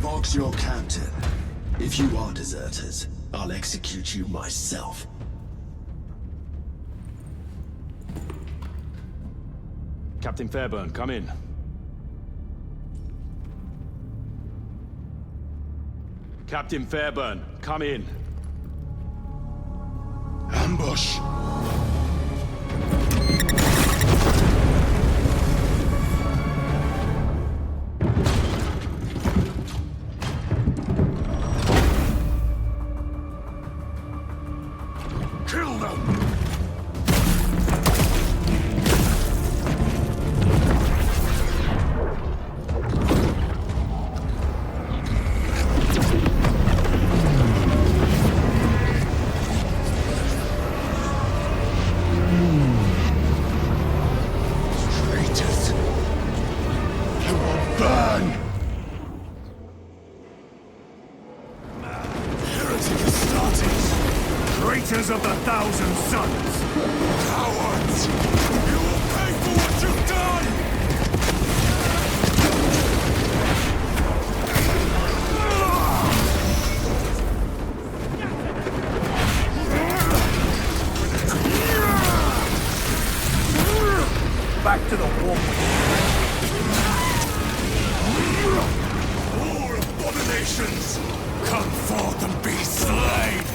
S14: Vox your captain. If you are deserters, I'll execute you myself.
S15: Captain Fairburn, come in. Captain Fairburn, come in.
S6: Ambush!
S14: Kill them! Traitors! You will burn!
S4: Heretic Astartes! Traitors of the Thousand Sons!
S6: Cowards! You will pay for what you've done!
S4: Back to the war!
S6: All abominations! Come forth and be slain!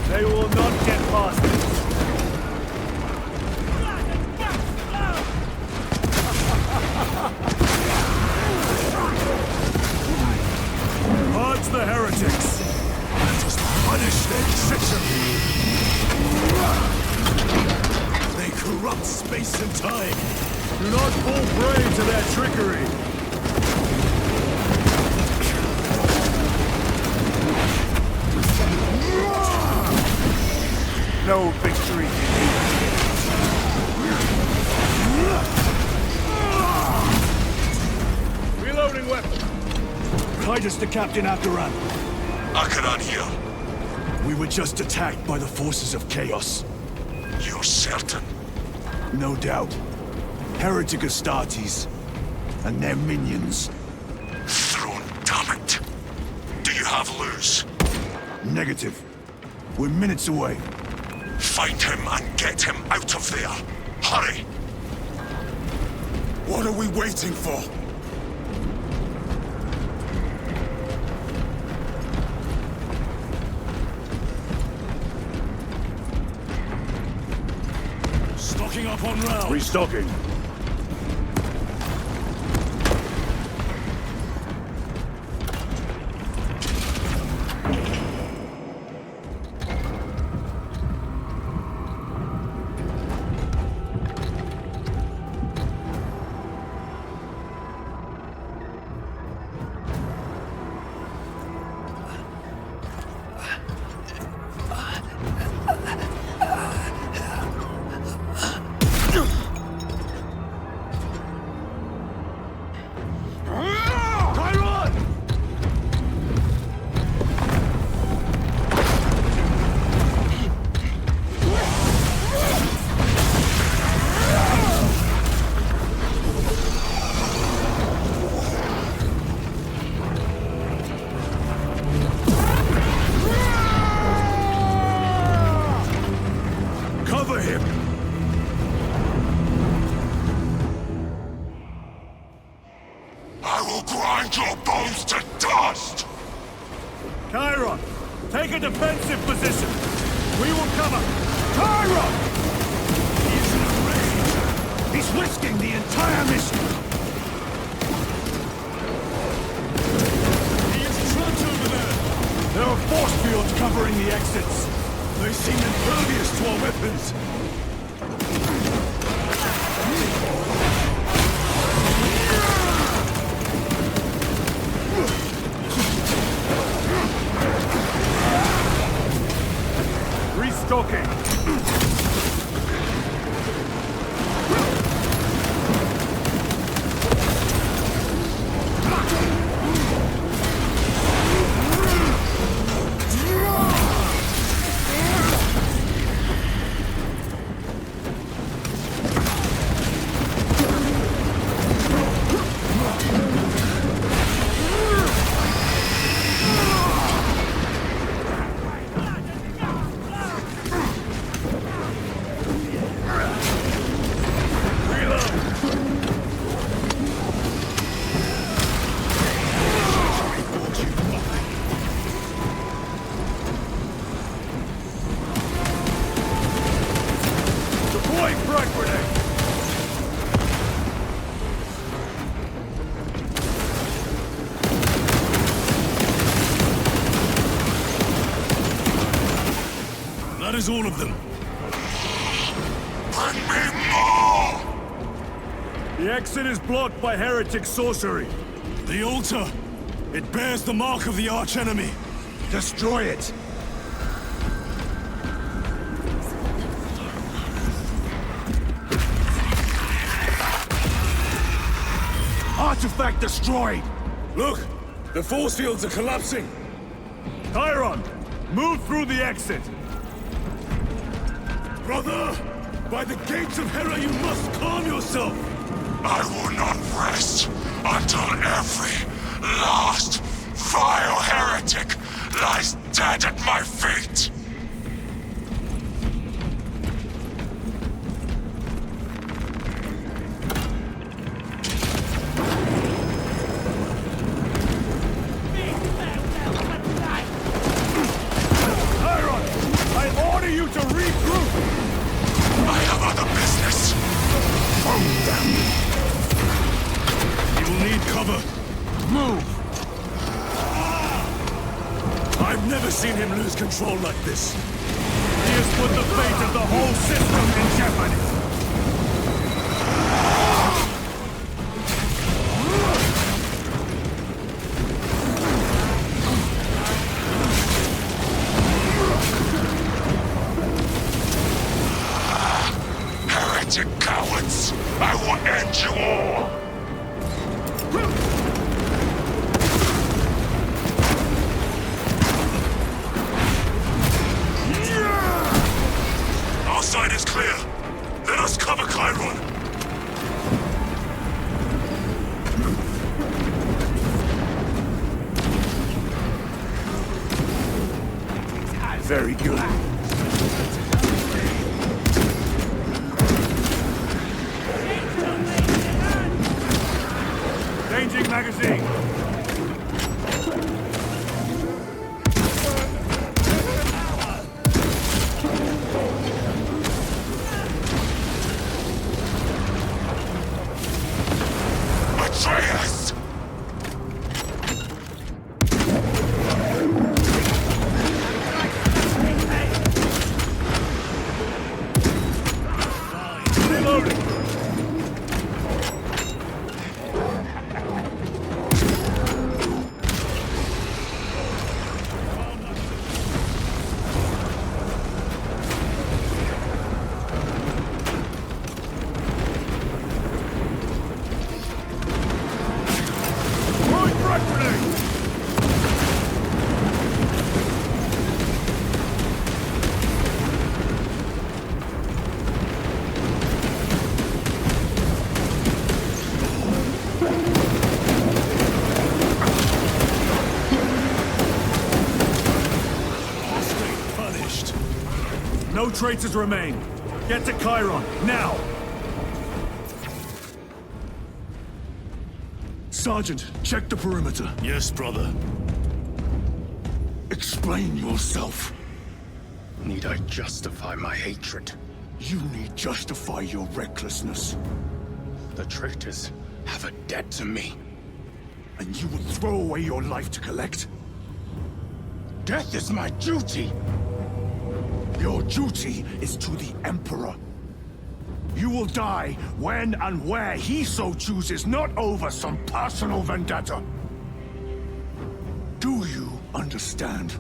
S4: They will not get past this! Purge the heretics! Let us punish their treachery! They corrupt space and time! Do not fall prey to their trickery! No victory Reloading weapon! Guide us to Captain Akaran.
S6: Akaran here.
S4: We were just attacked by the forces of chaos.
S6: You're certain?
S4: No doubt. Heretic Astartes and their minions.
S6: Throne, damn it. Do you have Luz?
S4: Negative. We're minutes away.
S6: Find him and get him out of there. Hurry! What are we waiting for?
S5: Stocking up on rounds.
S4: Restocking. Chiron, take a defensive position. We will cover. Chiron! He's in a rage. He's risking the entire mission.
S5: to our weapons!
S4: Restocking!
S5: That is all of them.
S6: Bring me more!
S4: The exit is blocked by heretic sorcery.
S5: The altar! It bears the mark of the archenemy.
S4: Destroy it! Artifact destroyed!
S5: Look! The force fields are collapsing!
S4: Chiron! Move through the exit!
S5: Brother! By the gates of Hera, you must calm yourself!
S6: I will not rest until every last vile heretic lies dead at my feet!
S5: Control like this.
S4: He has put the fate of the whole system in jeopardy.
S6: Heretic cowards! I will end you all! Side is clear. Let us cover Chiron.
S4: Very good. Changing magazine. No traitors remain. Get to Chiron, now! Sergeant, check the perimeter.
S5: Yes, brother.
S4: Explain yourself.
S2: Need I justify my hatred?
S4: You need justify your recklessness.
S2: The traitors have a debt to me.
S4: And you would throw away your life to collect?
S2: Death is my duty!
S4: Your duty is to the Emperor. You will die when and where he so chooses, not over some personal vendetta. Do you understand?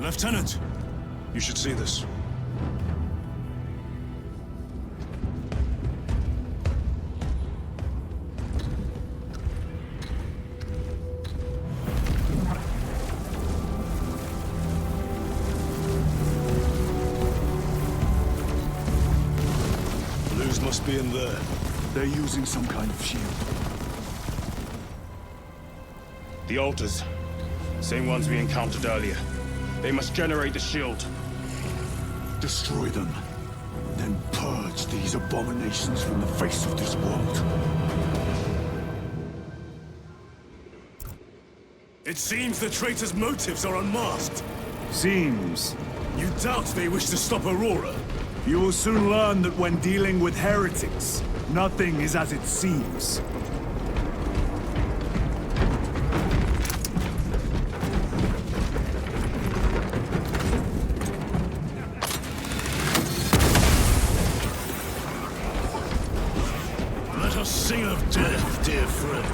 S5: Lieutenant, you should see this. Blues must be in there.
S4: They're using some kind of shield.
S6: The altars. Same ones we encountered earlier. They must generate the shield.
S4: Destroy them. Then purge these abominations from the face of this world.
S5: It seems the traitor's motives are unmasked.
S4: Seems.
S5: You doubt they wish to stop Aurora?
S4: You will soon learn that when dealing with heretics, nothing is as it seems.
S5: Let us sing of death, dear friend.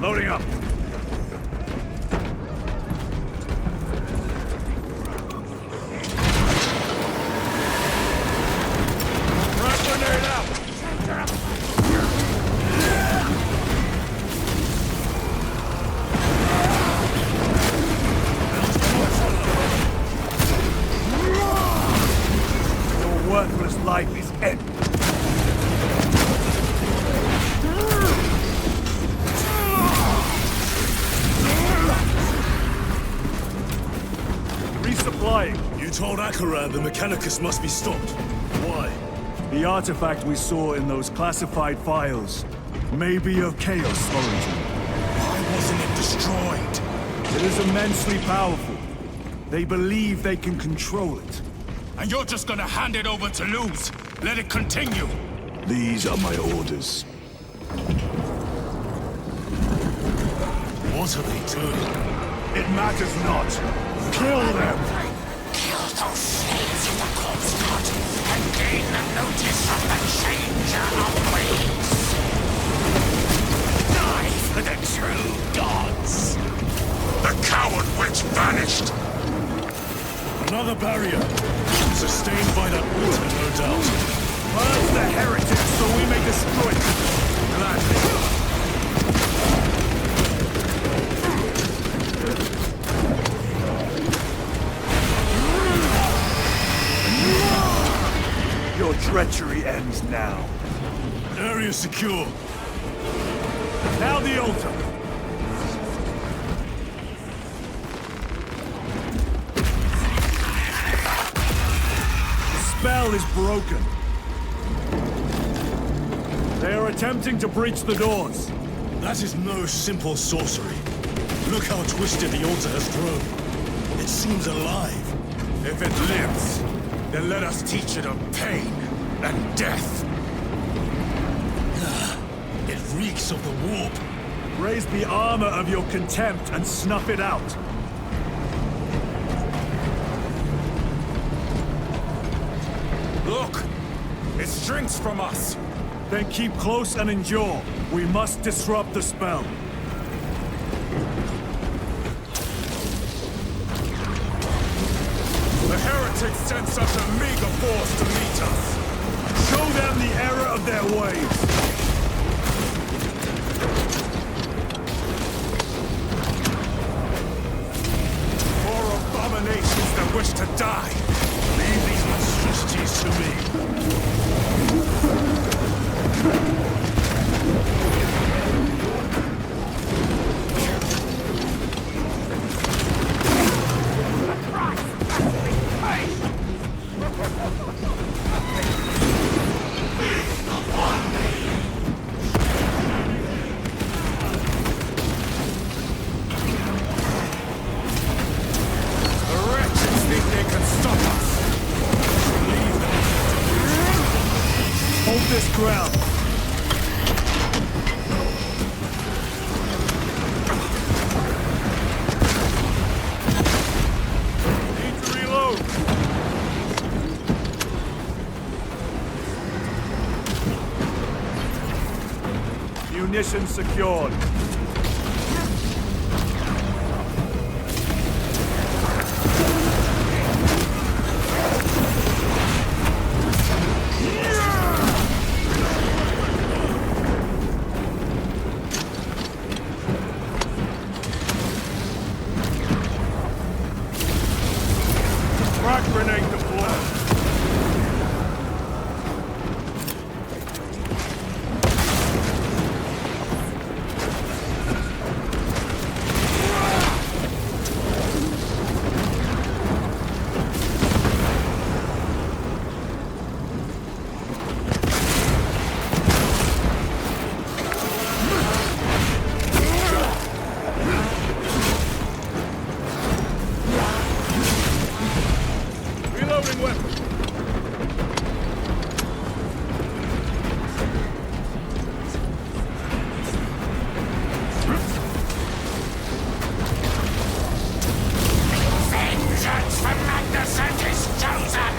S4: Loading up. Your worthless life is ended. Resupplying.
S5: You told Akaran the Mechanicus must be stopped. Why?
S4: The artifact we saw in those classified files may be of Chaos origin.
S6: Why wasn't it destroyed?
S4: It is immensely powerful. They believe they can control it.
S6: And you're just gonna hand it over to Luz? Let it continue?
S4: These are my orders.
S5: What are they doing?
S4: It matters not. Kill them!
S12: Kill those slaves in the corpse cart and gain the notice of the changer of ways. Die for the true gods.
S6: The coward witch vanished.
S5: Another barrier. Sustained by that water, no doubt.
S4: Purge the heretics so we may destroy them. Gladly. Your treachery ends now.
S5: Area secure.
S4: Now the altar. The spell is broken. They are attempting to breach the doors.
S5: That is no simple sorcery. Look how twisted the altar has grown. It seems alive.
S6: If it lives, then let us teach it of pain and death.
S5: It reeks of the warp.
S4: Raise the armor of your contempt and snuff it out.
S6: Look! It shrinks from us!
S4: Then keep close and endure. We must disrupt the spell.
S6: The heretics sent such a meager force to meet us.
S4: Show them the error of their ways.
S6: More abominations that wish to die.
S5: Leave these monstrosities to me.
S4: Hold this ground. Ammunition secured. Frag grenade deployed. Reloading weapon.
S6: Vengeance from Magnuson is chosen!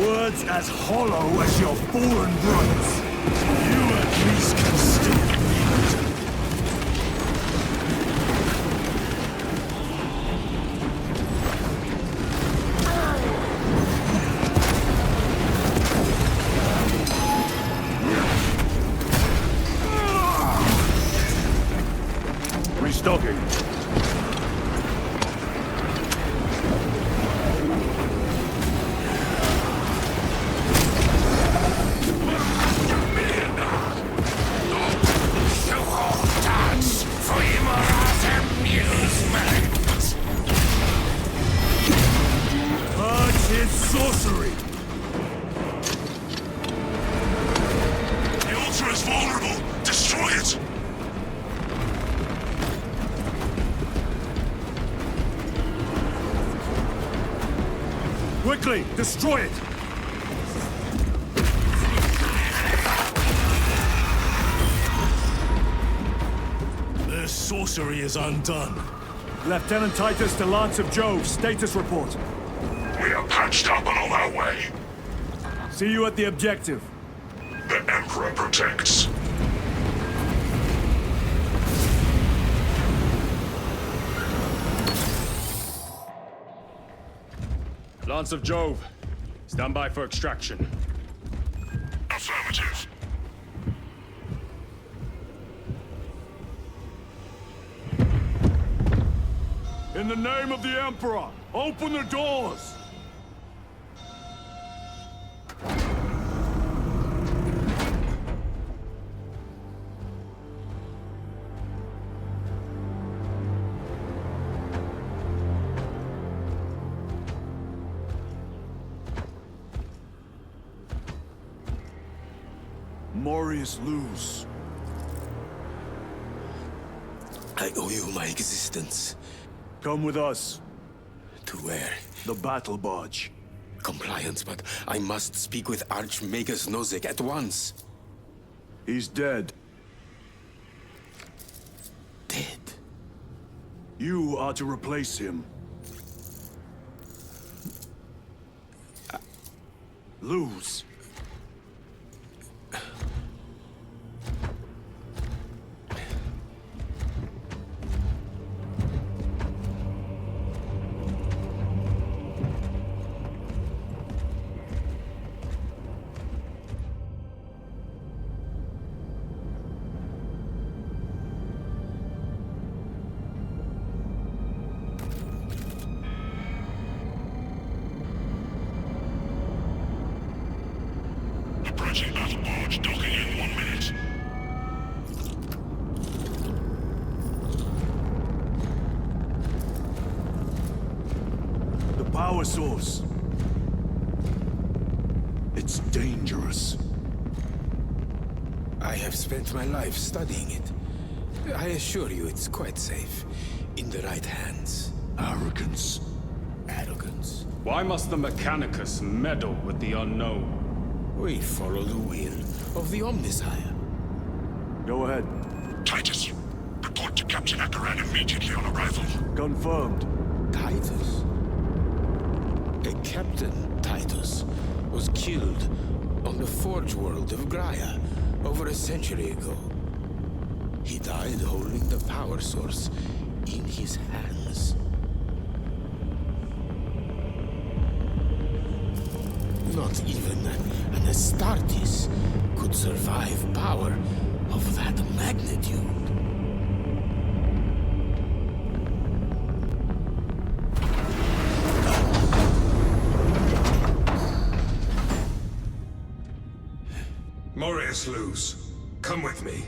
S4: Words as hollow as your fallen brothers. You at least can still read. Restocking.
S6: Dance for Imara's amusement!
S4: Purge his sorcery.
S6: The altar is vulnerable! Destroy it!
S4: Quickly, destroy it!
S5: Their sorcery is undone.
S4: Lieutenant Titus to Lance of Jove, status report.
S6: We are patched up and on our way.
S4: See you at the objective.
S6: The Emperor protects.
S15: Lance of Jove, stand by for extraction.
S6: Affirmative.
S4: In the name of the Emperor, open the doors! Morius lose.
S16: I owe you my existence.
S4: Come with us.
S16: To where?
S4: The battle barge.
S16: Compliance, but I must speak with Archmagus Nozick at once.
S4: He's dead.
S16: Dead?
S4: You are to replace him. Lose.
S6: Approaching battle barge, docking in 1 minute.
S4: The power source. It's dangerous.
S16: I have spent my life studying it. I assure you it's quite safe. In the right hands.
S4: Arrogance.
S16: Arrogance.
S15: Why must the Mechanicus meddle with the unknown?
S16: We follow the will of the Omnisire.
S4: Go ahead.
S6: Titus, report to Captain Akaran immediately on arrival.
S4: Confirmed.
S16: Titus? A Captain Titus was killed on the Forge world of Graia over a century ago. He died holding the power source in his hands. Not even an Astartes could survive power of that magnitude.
S14: Morius Luz, come with me.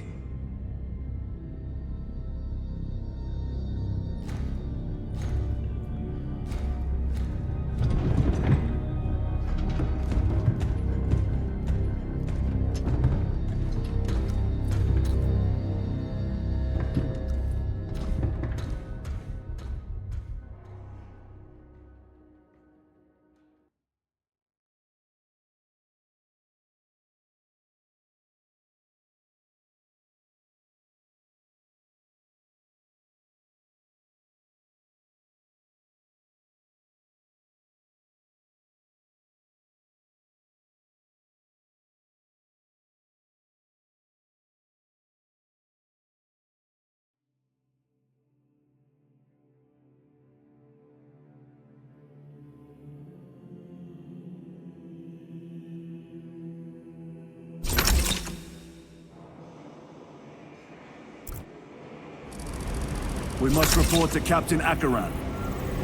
S4: We must report to Captain Akaran.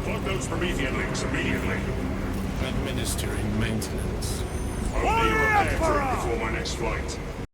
S6: Plug those Promethean links immediately.
S16: Administering maintenance.
S6: I'll need a repair crew before my next flight.